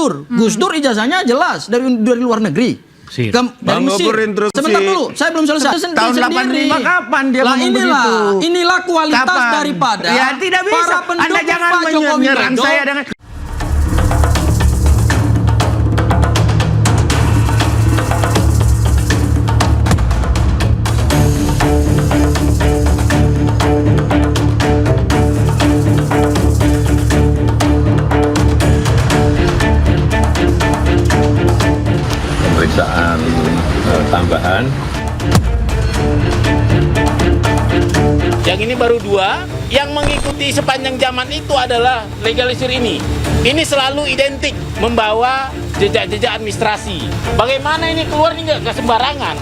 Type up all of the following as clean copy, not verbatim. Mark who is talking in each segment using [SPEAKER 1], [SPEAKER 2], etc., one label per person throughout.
[SPEAKER 1] Dur. Gus Dur ijazahnya jelas dari luar negeri. Dari Mesir. Sebentar dulu, saya belum selesai.
[SPEAKER 2] Tahun 85 kapan dia ngomong begitu?
[SPEAKER 1] Inilah kualitas daripada
[SPEAKER 2] ya tidak bisa.
[SPEAKER 1] para pendukung
[SPEAKER 2] Anda jangan
[SPEAKER 1] Pak Jokowi
[SPEAKER 2] menyerang
[SPEAKER 1] Dodo.
[SPEAKER 2] saya dengan
[SPEAKER 3] pemeriksaan tambahan.
[SPEAKER 4] Yang ini baru 2, yang mengikuti sepanjang zaman itu adalah legalisir ini. Ini selalu identik membawa jejak-jejak administrasi. Bagaimana ini keluar ini nggak sembarangan.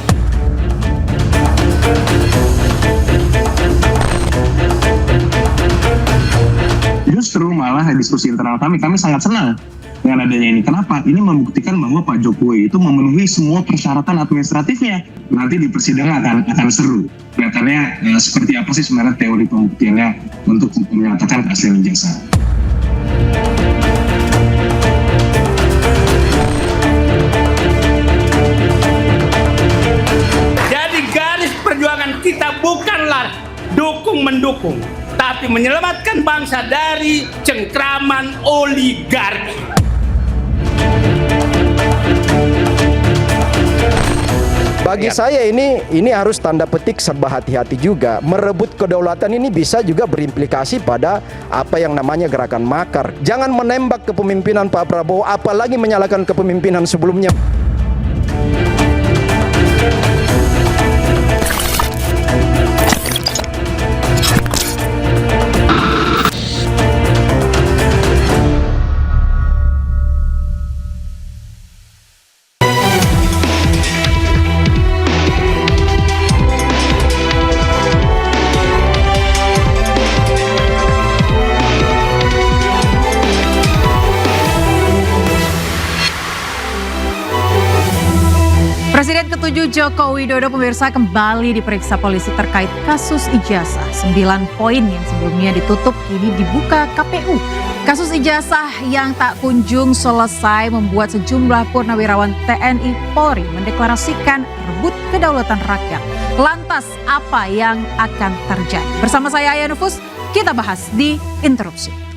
[SPEAKER 5] Justru malah diskusi internal kami sangat senang dengan adanya ini. Kenapa? Ini membuktikan bahwa Pak Jokowi itu memenuhi semua persyaratan administratifnya. Nanti di persidangan akan seru. Kelihatannya seperti apa sih sebenarnya teori pembuktiannya untuk menyatakan keaslian ijazah.
[SPEAKER 4] Jadi garis perjuangan kita bukanlah dukung-mendukung, tapi menyelamatkan bangsa dari cengkraman oligarki.
[SPEAKER 6] Bagi saya ini harus tanda petik serba hati-hati juga. Merebut kedaulatan ini bisa juga berimplikasi pada apa yang namanya gerakan makar. Jangan menembak kepemimpinan Pak Prabowo, apalagi menyalahkan kepemimpinan sebelumnya.
[SPEAKER 7] Presiden ke-7 Joko Widodo pemirsa kembali diperiksa polisi terkait kasus ijazah. 9 poin yang sebelumnya ditutup kini dibuka KPU. Kasus ijazah yang tak kunjung selesai membuat sejumlah purnawirawan TNI Polri mendeklarasikan rebut kedaulatan rakyat. Lantas apa yang akan terjadi? Bersama saya Aya Nufus, kita bahas di Interupsi.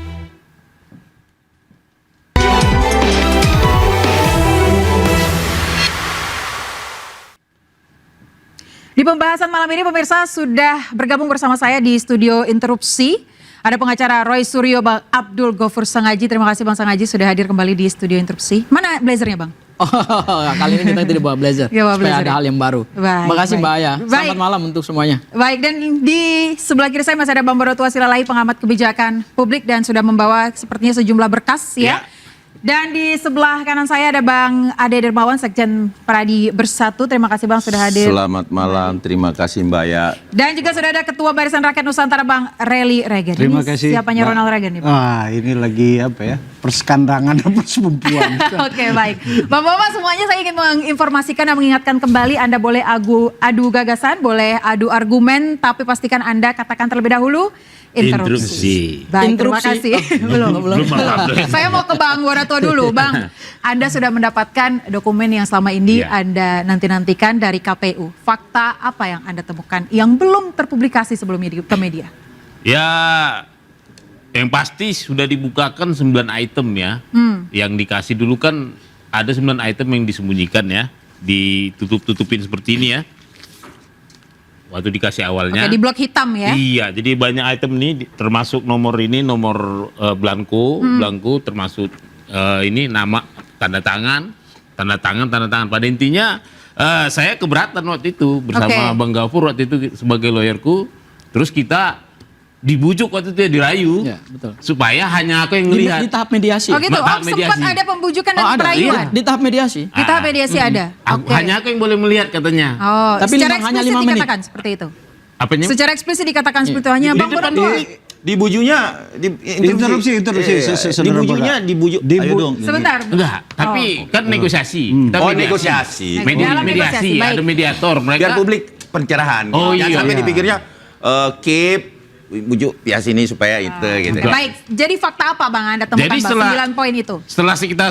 [SPEAKER 7] Di pembahasan malam ini pemirsa sudah bergabung bersama saya di studio Interupsi. Ada pengacara Roy Suryo, Bang Abdul Ghafur Sangaji. Terima kasih Bang Sangaji sudah hadir kembali di studio Interupsi. Mana blazernya Bang?
[SPEAKER 1] Oh, kali ini kita tidak bawa blazer.
[SPEAKER 7] Ya, bawa
[SPEAKER 1] supaya
[SPEAKER 7] blazer
[SPEAKER 1] ada hal yang baru. Terima kasih Mbak Aya. Selamat malam untuk semuanya.
[SPEAKER 7] Baik, dan di sebelah kiri saya masih ada Bang Barotua Silalahi, pengamat kebijakan publik dan sudah membawa sepertinya sejumlah berkas ya. Dan di sebelah kanan saya ada Bang Ade Dermawan, Sekjen Pradi Bersatu. Terima kasih Bang sudah hadir.
[SPEAKER 3] Selamat malam, terima kasih Mbak Aya.
[SPEAKER 7] Dan juga sudah ada Ketua Barisan Rakyat Nusantara Bang Rely Reagan.
[SPEAKER 8] Terima kasih.
[SPEAKER 7] Siapanya Ronald Reagan nih Bang?
[SPEAKER 8] Wah, ini lagi apa ya? Perskandangan dan persempuan.
[SPEAKER 7] Oke, baik. Bapak-bapak semuanya saya ingin menginformasikan dan mengingatkan kembali Anda boleh adu gagasan, boleh adu argumen, tapi pastikan Anda katakan terlebih dahulu interupsi. Baik, terima kasih. Belum. Saya mau ke Bang Waratua dulu. Bang, Anda sudah mendapatkan dokumen yang selama ini Anda nantikan dari KPU. Fakta apa yang Anda temukan yang belum terpublikasi sebelumnya ke media?
[SPEAKER 4] Ya, yang pasti sudah dibukakan 9 item ya. Yang dikasih dulu kan ada 9 item yang disembunyikan ya. Ditutup-tutupin seperti ini ya. Waktu dikasih awalnya.
[SPEAKER 7] Oke, di blok hitam ya?
[SPEAKER 4] Iya, jadi banyak item nih termasuk nomor ini, nomor blanko termasuk ini nama, tanda tangan. Pada intinya saya keberatan waktu itu bersama Bang Ghafur waktu itu sebagai lawyerku. Terus kita dibujuk waktu itu ya, dirayu
[SPEAKER 1] betul.
[SPEAKER 4] Supaya hanya aku yang melihat
[SPEAKER 1] Di tahap mediasi.
[SPEAKER 7] Oh gitu, sempat ada pembujukan dan perayuan?
[SPEAKER 1] Di tahap mediasi.
[SPEAKER 7] Di tahap mediasi ada?
[SPEAKER 4] Hanya aku yang boleh melihat katanya.
[SPEAKER 7] Oh,
[SPEAKER 1] tapi
[SPEAKER 7] secara
[SPEAKER 1] hanya
[SPEAKER 7] eksplisit
[SPEAKER 1] 5 menit.
[SPEAKER 7] dikatakan seperti itu?
[SPEAKER 4] Apanya?
[SPEAKER 7] Secara eksplisit dikatakan seperti itu, hanya Bang Waratua?
[SPEAKER 2] Dibujunya
[SPEAKER 8] interupsi.
[SPEAKER 2] Dibujunya ayo dong.
[SPEAKER 7] Sebentar.
[SPEAKER 4] Enggak, tapi kan negosiasi.
[SPEAKER 2] Negosiasi.
[SPEAKER 7] Dalam negosiasi,
[SPEAKER 4] Mediasi,
[SPEAKER 7] baik.
[SPEAKER 4] ada mediator. Mereka
[SPEAKER 2] Biar publik pencerahan.
[SPEAKER 4] Oh,
[SPEAKER 2] Jangan
[SPEAKER 4] iya.
[SPEAKER 2] sampai dipikirnya keep bujuk pihak sini supaya itu gitu.
[SPEAKER 7] Baik, jadi fakta apa Bang Anda temukan
[SPEAKER 4] Jadi
[SPEAKER 7] Bang, 9 poin itu?
[SPEAKER 4] Setelah kita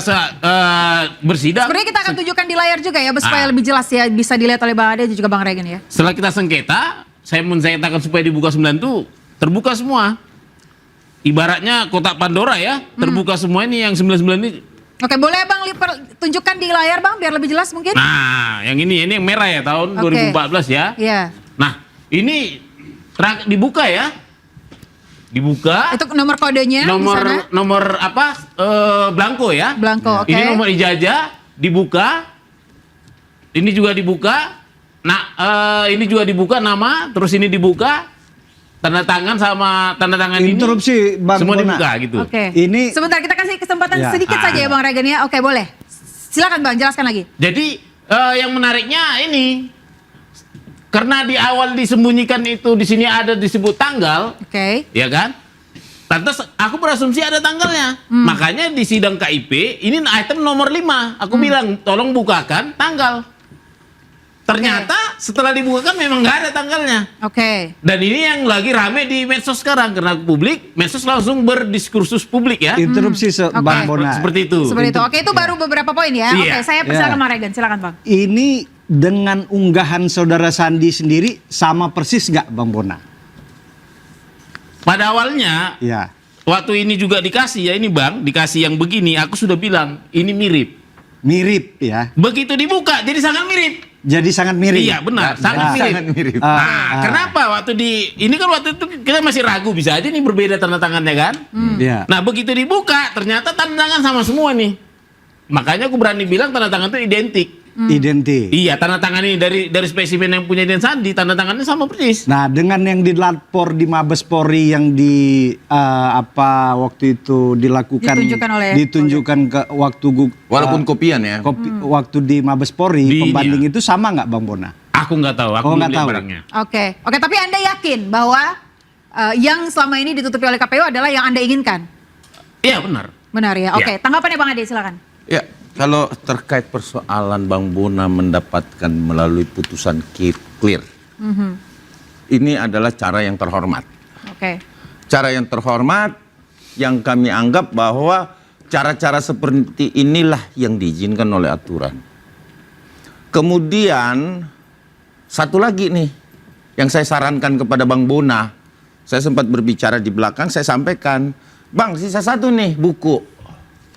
[SPEAKER 4] bersidang,
[SPEAKER 7] Sebenarnya kita akan tunjukkan di layar juga ya, supaya lebih jelas ya, bisa dilihat oleh Bang Ade dan juga Bang Regen ya.
[SPEAKER 4] setelah kita sengketa, saya mensengketakan supaya dibuka 9 itu terbuka semua. Ibaratnya kotak Pandora ya, terbuka semua ini yang 99 ini.
[SPEAKER 7] Oke, boleh Bang tunjukkan di layar Bang biar lebih jelas mungkin?
[SPEAKER 4] Nah, yang ini yang merah ya tahun 2014 ya.
[SPEAKER 7] Iya.
[SPEAKER 4] Nah, ini dibuka ya. Dibuka.
[SPEAKER 7] Itu nomor kodenya di sana?
[SPEAKER 4] Nomor apa? Blanko ya.
[SPEAKER 7] Blanko, oke.
[SPEAKER 4] Ini nomor ijazah dibuka. Ini juga dibuka. Nah, ini juga dibuka nama, terus ini dibuka. Tanda tangan sama tanda tangan
[SPEAKER 8] Interupsi,
[SPEAKER 4] ini
[SPEAKER 8] Bang
[SPEAKER 4] semua
[SPEAKER 8] Bona.
[SPEAKER 4] dibuka gitu.
[SPEAKER 7] Oke.
[SPEAKER 8] Ini-
[SPEAKER 7] sebentar kita kasih kesempatan
[SPEAKER 8] Ya.
[SPEAKER 7] sedikit saja ya Bang Regen ya. Oke, boleh. Silakan Bang, jelaskan lagi.
[SPEAKER 4] Jadi yang menariknya ini karena di awal disembunyikan itu di sini ada disebut tanggal,
[SPEAKER 7] Oke.
[SPEAKER 4] ya kan? Lantas aku berasumsi ada tanggalnya. Makanya di sidang KIP ini item nomor 5. Aku bilang tolong bukakan tanggal. Ternyata setelah dibukakan memang nggak ada tanggalnya.
[SPEAKER 7] Oke.
[SPEAKER 4] Dan ini yang lagi rame di medsos sekarang karena publik, medsos langsung berdiskursus publik ya.
[SPEAKER 8] interupsi Bang
[SPEAKER 4] Nah,
[SPEAKER 8] Bona.
[SPEAKER 4] seperti itu.
[SPEAKER 7] Seperti itu. Oke, itu baru beberapa poin ya. Oke,
[SPEAKER 4] Iya.
[SPEAKER 7] saya persilakan Bang Regen. Silakan Bang.
[SPEAKER 8] Ini dengan unggahan saudara Sandi sendiri sama persis nggak Bang Bona?
[SPEAKER 4] Pada awalnya
[SPEAKER 8] Ya.
[SPEAKER 4] waktu ini juga dikasih ya ini Bang, dikasih yang begini, aku sudah bilang ini mirip.
[SPEAKER 8] Mirip ya.
[SPEAKER 4] Begitu dibuka jadi sangat mirip.
[SPEAKER 8] Jadi sangat mirip.
[SPEAKER 4] Iya benar, sangat mirip. Kenapa waktu ini kan waktu itu kita masih ragu bisa aja nih berbeda tanda tangannya kan?
[SPEAKER 8] Iya.
[SPEAKER 4] Nah begitu dibuka ternyata tanda tangan sama semua nih. Makanya aku berani bilang tanda tangan itu identik.
[SPEAKER 8] Identik.
[SPEAKER 4] Iya tanda tangan ini dari spesimen yang punya Den Sandi tanda tangannya sama persis.
[SPEAKER 8] Nah, dengan yang dilapor di Mabes Polri yang waktu itu dilakukan
[SPEAKER 7] Ditunjukkan
[SPEAKER 8] ke waktu
[SPEAKER 2] Walaupun kopian ya.
[SPEAKER 8] waktu di Mabes Polri
[SPEAKER 4] Di
[SPEAKER 8] pembanding itu sama nggak Bang Bona?
[SPEAKER 4] Aku nggak tahu, aku
[SPEAKER 8] Oh,
[SPEAKER 4] belum
[SPEAKER 8] nggak
[SPEAKER 4] lihat
[SPEAKER 8] tahu.
[SPEAKER 4] barangnya.
[SPEAKER 7] Oke. Oke, tapi Anda yakin bahwa yang selama ini ditutupi oleh KPU adalah yang Anda inginkan?
[SPEAKER 4] Iya benar.
[SPEAKER 7] Benar ya. Oke, tanggapannya Bang Ade silakan.
[SPEAKER 3] Ya, kalau terkait persoalan Bang Bona mendapatkan melalui putusan clear, ini adalah cara yang terhormat.
[SPEAKER 7] Oke.
[SPEAKER 3] Cara yang terhormat yang kami anggap bahwa cara-cara seperti inilah yang diizinkan oleh aturan. Kemudian satu lagi nih yang saya sarankan kepada Bang Bona, saya sempat berbicara di belakang, saya sampaikan, Bang sisa satu nih buku,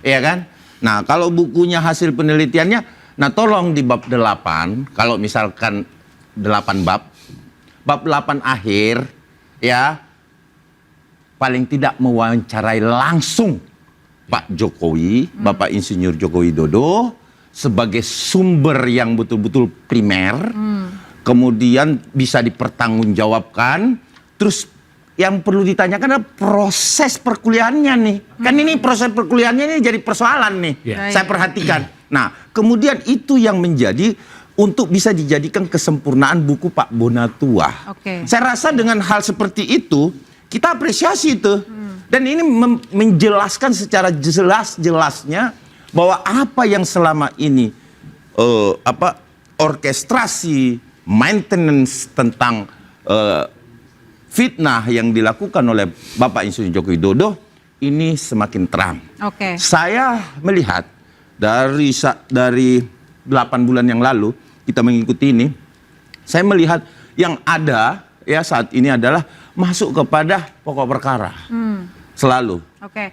[SPEAKER 3] ya kan? Nah kalau bukunya hasil penelitiannya, nah tolong di bab 8, kalau misalkan 8 bab 8 akhir, ya paling tidak mewawancarai langsung Pak Jokowi, Bapak Insinyur Joko Widodo sebagai sumber yang betul-betul primer, kemudian bisa dipertanggungjawabkan, terus yang perlu ditanyakan adalah proses perkuliahannya nih. Kan ini proses perkuliahannya ini jadi persoalan nih. Saya perhatikan. Nah, kemudian itu yang menjadi untuk bisa dijadikan kesempurnaan buku Pak Bona Tua. Saya rasa dengan hal seperti itu kita apresiasi itu. Dan ini menjelaskan secara jelas-jelasnya bahwa apa yang selama ini orkestrasi, maintenance tentang fitnah yang dilakukan oleh Bapak Insinyur Joko Widodo ini semakin terang. Saya melihat dari 8 bulan yang lalu kita mengikuti ini, saya melihat yang ada ya saat ini adalah masuk kepada pokok perkara. Selalu.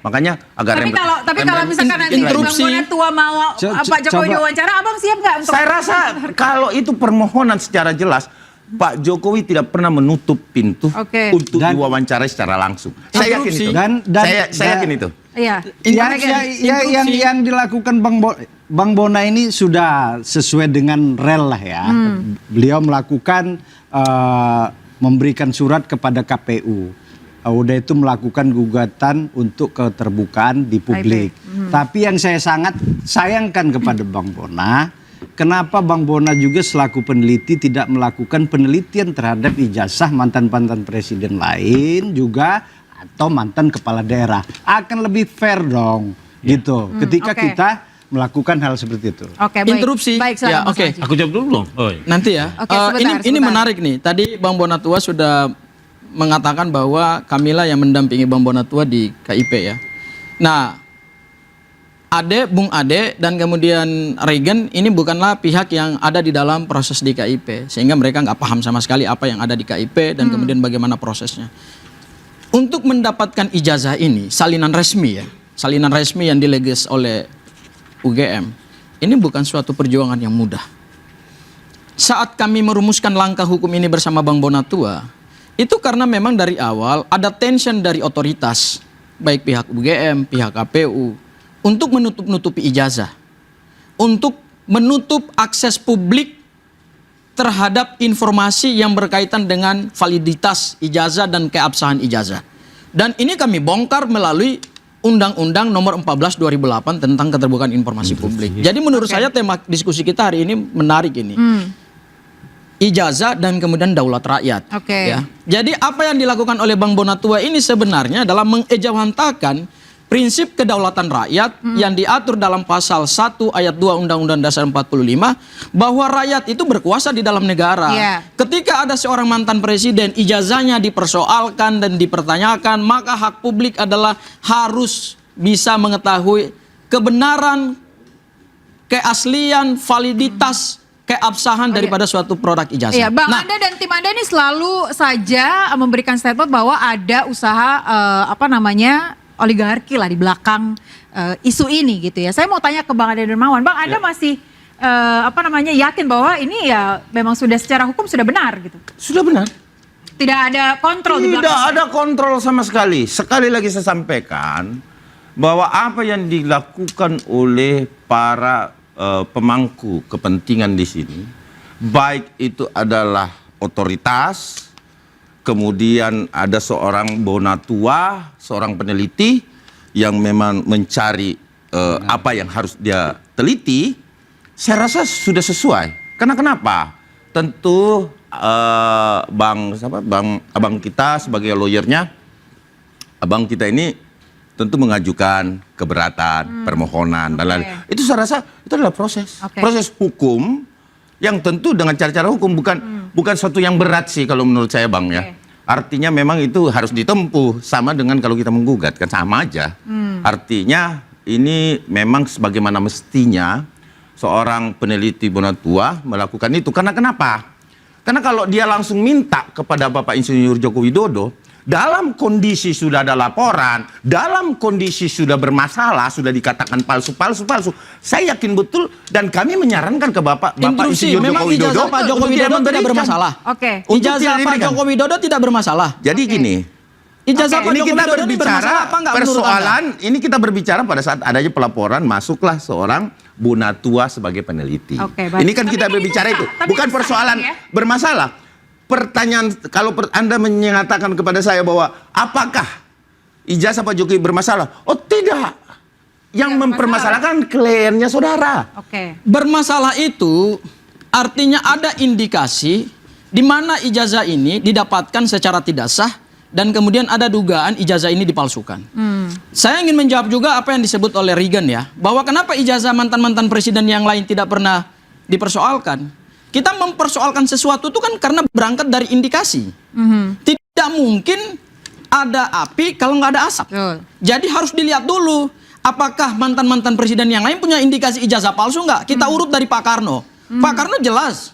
[SPEAKER 3] Makanya agak
[SPEAKER 7] tapi kalau misalkan nanti Bang Bona Tua mau Pak Jokowi diwawancara, Abang siap nggak untuk?
[SPEAKER 3] Saya rasa kalau itu permohonan secara jelas, Pak Jokowi tidak pernah menutup pintu untuk diwawancarai secara langsung. Saya yakin itu. Saya yakin itu.
[SPEAKER 7] Iya.
[SPEAKER 8] Yang dilakukan Bang Bona ini sudah sesuai dengan rel lah ya. Beliau melakukan memberikan surat kepada KPU. Udah itu melakukan gugatan untuk keterbukaan di publik. Tapi yang saya sangat sayangkan kepada Bang Bona, kenapa Bang Bona juga selaku peneliti tidak melakukan penelitian terhadap ijazah mantan-mantan presiden lain juga atau mantan kepala daerah. Akan lebih fair dong gitu ketika kita melakukan hal seperti itu.
[SPEAKER 1] Interupsi.
[SPEAKER 7] Baik,
[SPEAKER 1] ya,
[SPEAKER 4] Aku jawab dulu dong.
[SPEAKER 1] Nanti ya.
[SPEAKER 7] Sebentar,
[SPEAKER 1] ini menarik nih. Tadi Bang Bona Tua sudah mengatakan bahwa kamilah yang mendampingi Bang Bonatua di KIP ya. Nah, Bung Ade dan kemudian Regan ini bukanlah pihak yang ada di dalam proses di KIP, sehingga mereka nggak paham sama sekali apa yang ada di KIP dan kemudian bagaimana prosesnya. Untuk mendapatkan ijazah ini, salinan resmi yang dileges oleh UGM, ini bukan suatu perjuangan yang mudah. Saat kami merumuskan langkah hukum ini bersama Bang Bonatua, itu karena memang dari awal ada tension dari otoritas, baik pihak UGM, pihak KPU, untuk menutup-nutupi ijazah, untuk menutup akses publik terhadap informasi yang berkaitan dengan validitas ijazah dan keabsahan ijazah. Dan ini kami bongkar melalui Undang-Undang Nomor 14 2008 tentang keterbukaan informasi publik. Jadi menurut saya tema diskusi kita hari ini menarik ini. Ijazah dan kemudian daulat rakyat. Ya. Jadi apa yang dilakukan oleh Bang Bonatua ini sebenarnya adalah mengejawantakan prinsip kedaulatan rakyat yang diatur dalam pasal 1 ayat 2 Undang-Undang Dasar 45 bahwa rakyat itu berkuasa di dalam negara. Ketika ada seorang mantan presiden ijazahnya dipersoalkan dan dipertanyakan, maka hak publik adalah harus bisa mengetahui kebenaran, keaslian, validitas, keabsahan daripada suatu produk ijazah.
[SPEAKER 7] Iya, Bang, Anda dan tim Anda ini selalu saja memberikan statement bahwa ada usaha oligarki lah di belakang isu ini gitu ya. Saya mau tanya ke Bang Ade Dermawan, Bang, Anda masih yakin bahwa ini ya memang sudah secara hukum sudah benar gitu?
[SPEAKER 3] Sudah benar.
[SPEAKER 7] Tidak ada kontrol di belakang?
[SPEAKER 3] Tidak ada kontrol sama sekali. Sekali lagi saya sampaikan bahwa apa yang dilakukan oleh para pemangku kepentingan di sini, baik itu adalah otoritas, kemudian ada seorang Bonatua, seorang peneliti yang memang mencari apa yang harus dia teliti, saya rasa sudah sesuai. Karena kenapa? Tentu abang kita sebagai lawyernya, abang kita ini tentu mengajukan keberatan, permohonan, dan lain-lain. Itu saya rasa itu adalah proses hukum yang tentu dengan cara-cara hukum, bukan suatu yang berat sih kalau menurut saya, Bang, ya. Artinya memang itu harus ditempuh, sama dengan kalau kita menggugat, kan sama aja. Artinya ini memang sebagaimana mestinya seorang peneliti Bonatua melakukan itu. Karena kenapa? Karena kalau dia langsung minta kepada Bapak Insinyur Joko Widodo, dalam kondisi sudah ada laporan, dalam kondisi sudah bermasalah, sudah dikatakan palsu, saya yakin betul dan kami menyarankan ke Bapak Insinyur Joko Widodo,
[SPEAKER 1] ijazah Pak Joko Widodo tidak bermasalah. Ijazah Pak Joko Widodo tidak bermasalah.
[SPEAKER 3] Jadi gini,
[SPEAKER 1] ijazah Pak
[SPEAKER 3] ini
[SPEAKER 1] Joko
[SPEAKER 3] kita
[SPEAKER 1] Widodo
[SPEAKER 3] berbicara persoalan, ini kita berbicara pada saat adanya pelaporan masuklah seorang Bonatua sebagai peneliti. Ini kan kita berbicara itu, bukan persoalan bermasalah. Pertanyaan, kalau Anda menyatakan kepada saya bahwa apakah ijazah Pak Jokowi bermasalah? Oh tidak. Yang mempermasalahkan kliennya saudara.
[SPEAKER 1] Bermasalah itu artinya ada indikasi di mana ijazah ini didapatkan secara tidak sah dan kemudian ada dugaan ijazah ini dipalsukan. Saya ingin menjawab juga apa yang disebut oleh Regan ya, bahwa kenapa ijazah mantan-mantan presiden yang lain tidak pernah dipersoalkan. Kita mempersoalkan sesuatu itu kan karena berangkat dari indikasi. Tidak mungkin ada api kalau nggak ada asap. Jadi harus dilihat dulu, apakah mantan-mantan presiden yang lain punya indikasi ijazah palsu nggak? Kita urut dari Pak Karno. Pak Karno jelas.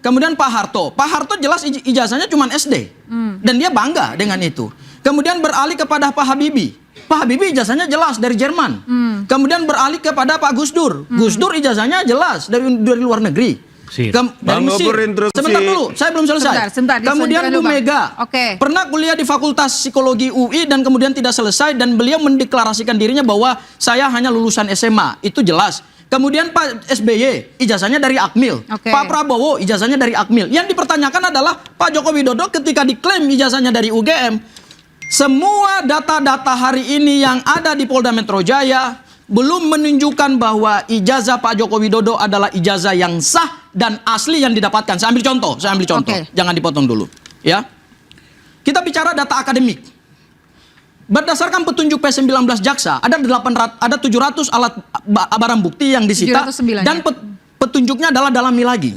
[SPEAKER 1] Kemudian Pak Harto jelas ijazahnya cuma SD. Dan dia bangga dengan itu. Kemudian beralih kepada Pak Habibie. Pak Habibie ijazahnya jelas dari Jerman. Kemudian beralih kepada Pak Gus Dur. Gus Dur ijazahnya jelas dari luar negeri. Dari Mesir. Sebentar dulu, saya belum selesai. Kemudian Bu Mega pernah kuliah di Fakultas Psikologi UI dan kemudian tidak selesai dan beliau mendeklarasikan dirinya bahwa saya hanya lulusan SMA. Itu jelas. Kemudian Pak SBY ijazahnya dari Akmil. Pak Prabowo ijazahnya dari Akmil. Yang dipertanyakan adalah Pak Joko Widodo ketika diklaim ijazahnya dari UGM. Semua data-data hari ini yang ada di Polda Metro Jaya belum menunjukkan bahwa ijazah Pak Joko Widodo adalah ijazah yang sah dan asli yang didapatkan. Saya ambil contoh. Jangan dipotong dulu. Ya. Kita bicara data akademik. Berdasarkan petunjuk P19 Jaksa, ada 700 alat barang bukti yang disita dan petunjuknya adalah dalami lagi.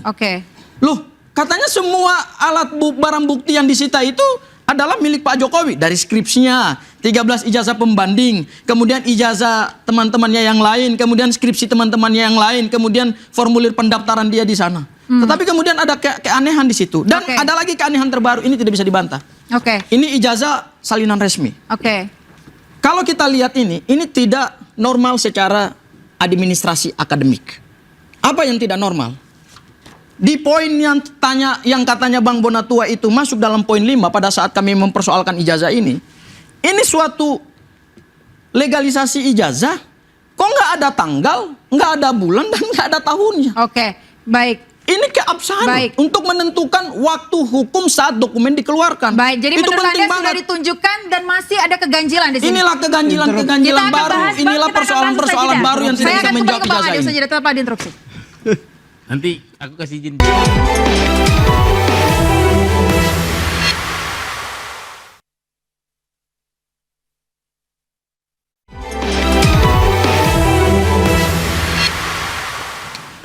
[SPEAKER 1] Loh, katanya semua alat barang bukti yang disita itu adalah milik Pak Jokowi dari skripsinya, 13 ijazah pembanding, kemudian ijazah teman-temannya yang lain, kemudian skripsi teman-temannya yang lain, kemudian formulir pendaftaran dia di sana. Tetapi kemudian ada keanehan di situ. Dan ada lagi keanehan terbaru, ini tidak bisa dibantah. Ini ijazah salinan resmi. Kalau kita lihat ini tidak normal secara administrasi akademik. Apa yang tidak normal? Di poin yang katanya Bang Bonatua itu masuk dalam poin 5 pada saat kami mempersoalkan ijazah ini suatu legalisasi ijazah, kok nggak ada tanggal, nggak ada bulan, dan nggak ada tahunnya.
[SPEAKER 7] Baik.
[SPEAKER 1] Ini keabsahan untuk menentukan waktu hukum saat dokumen dikeluarkan.
[SPEAKER 7] Baik, jadi
[SPEAKER 1] itu
[SPEAKER 7] menurut
[SPEAKER 1] penting
[SPEAKER 7] Anda
[SPEAKER 1] banget.
[SPEAKER 7] sudah ditunjukkan dan masih ada keganjilan di sini.
[SPEAKER 1] Inilah keganjilan baru, inilah persoalan-persoalan baru yang tidak bisa menjawab ijazah ini.
[SPEAKER 7] Saya tetaplah diinterupsi.
[SPEAKER 4] Nanti aku kasih izin.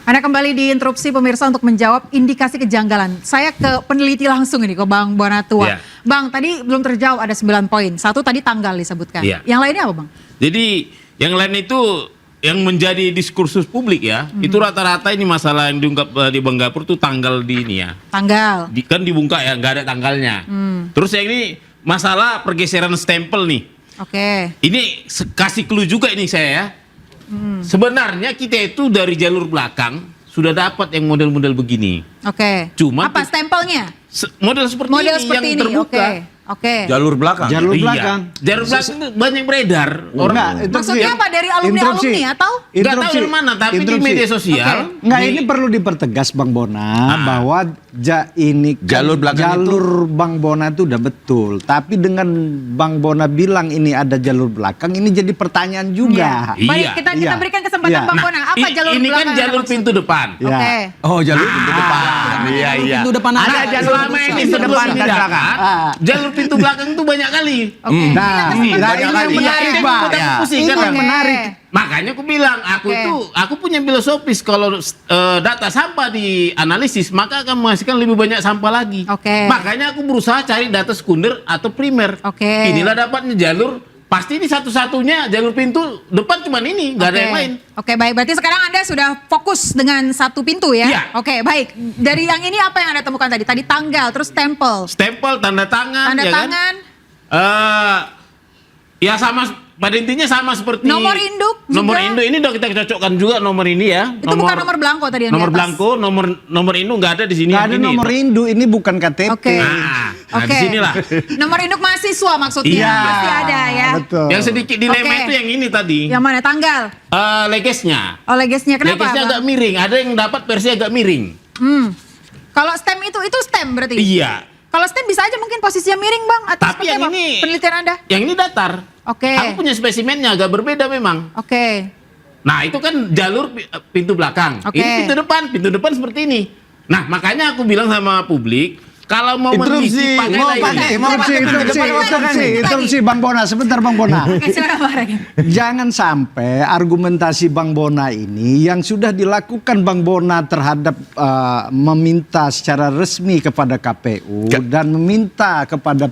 [SPEAKER 7] Anda kembali diinterupsi pemirsa untuk menjawab indikasi kejanggalan. Saya ke peneliti langsung ini ke Bang Bonatua. Bang, tadi belum terjawab ada 9 poin. Satu tadi tanggal disebutkan. Yang lainnya apa, Bang?
[SPEAKER 4] Jadi yang lain itu yang menjadi diskursus publik ya, itu rata-rata ini masalah yang diungkap di Bang Gapur tuh tanggal di ini ya.
[SPEAKER 7] Tanggal.
[SPEAKER 4] Kan dibuka ya, nggak ada tanggalnya. Terus yang ini masalah pergeseran stempel nih. Ini kasih clue juga ini saya ya. Sebenarnya kita itu dari jalur belakang sudah dapat yang model-model begini. Cuma
[SPEAKER 7] apa stempelnya?
[SPEAKER 4] Model seperti ini yang terbuka.
[SPEAKER 3] Jalur belakang.
[SPEAKER 8] Jalur belakang.
[SPEAKER 4] Jalur belakang itu banyak beredar.
[SPEAKER 7] Maksudnya apa, dari alumni-alumni atau?
[SPEAKER 4] Nggak tahu dari mana, tapi di media sosial.
[SPEAKER 8] Nggak, ini perlu dipertegas Bang Bona bahwa jalur Bang Bona itu udah betul. Tapi dengan Bang Bona bilang ini ada jalur belakang, ini jadi pertanyaan juga.
[SPEAKER 7] Baik, kita berikan kesempatan Bang Bona. Apa jalur
[SPEAKER 4] ini
[SPEAKER 7] belakang?
[SPEAKER 4] Ini kan jalur pintu depan.
[SPEAKER 3] Oh, jalur pintu depan. Iya.
[SPEAKER 1] Pintu depan
[SPEAKER 4] ada jalur ini
[SPEAKER 3] pintu depan dan belakang.
[SPEAKER 4] Jalur pintu belakang itu banyak kali.
[SPEAKER 8] Nah, ini yang menarik, Pak.
[SPEAKER 4] Ini
[SPEAKER 8] yang menarik.
[SPEAKER 4] Makanya aku bilang, aku punya filosofis kalau data sampah dianalisis, maka akan menghasilkan lebih banyak sampah lagi. Makanya aku berusaha cari data sekunder atau primer. Inilah dapatnya jalur. Pasti ini satu-satunya jalur pintu depan cuman ini, nggak ada yang lain.
[SPEAKER 7] Baik. Berarti sekarang Anda sudah fokus dengan satu pintu ya?
[SPEAKER 4] Iya.
[SPEAKER 7] Baik. Dari yang ini apa yang Anda temukan tadi? Tadi tanggal, terus stempel.
[SPEAKER 4] Stempel, tanda tangan.
[SPEAKER 7] Tanda tangan.
[SPEAKER 4] Ya sama. Pada intinya sama seperti
[SPEAKER 7] nomor induk juga.
[SPEAKER 4] Nomor induk ini udah kita cocokkan juga nomor ini ya.
[SPEAKER 7] Itu bukan nomor belangko tadi yang
[SPEAKER 4] nomor
[SPEAKER 7] di atas.
[SPEAKER 4] Belangko, nomor induk nggak ada di sini.
[SPEAKER 8] Nggak ada nomor induk, ini bukan KTP.
[SPEAKER 4] Nah, di sinilah.
[SPEAKER 7] Nomor induk mahasiswa maksudnya.
[SPEAKER 4] Iya.
[SPEAKER 7] Pasti ada ya.
[SPEAKER 8] Betul.
[SPEAKER 4] Yang sedikit dilema itu yang ini tadi.
[SPEAKER 7] Yang mana, tanggal?
[SPEAKER 4] Legesnya.
[SPEAKER 7] Oh, legesnya kenapa?
[SPEAKER 4] Legesnya agak miring. Ada yang dapat versi agak miring.
[SPEAKER 7] Kalau stem itu stem berarti?
[SPEAKER 4] Iya.
[SPEAKER 7] Kalau stem bisa aja mungkin posisinya miring, Bang. Atau
[SPEAKER 4] tapi yang
[SPEAKER 7] apa?
[SPEAKER 4] ini
[SPEAKER 7] Penelitian Anda?
[SPEAKER 4] Yang ini datar. Aku punya spesimennya agak berbeda memang. Nah itu kan jalur pintu belakang. Ini pintu depan seperti ini. Nah makanya aku bilang sama publik, kalau mau meneliti
[SPEAKER 8] interupsi Bang Bona, sebentar Bang Bona. Jangan sampai argumentasi Bang Bona ini yang sudah dilakukan Bang Bona terhadap meminta secara resmi kepada KPU dan meminta kepada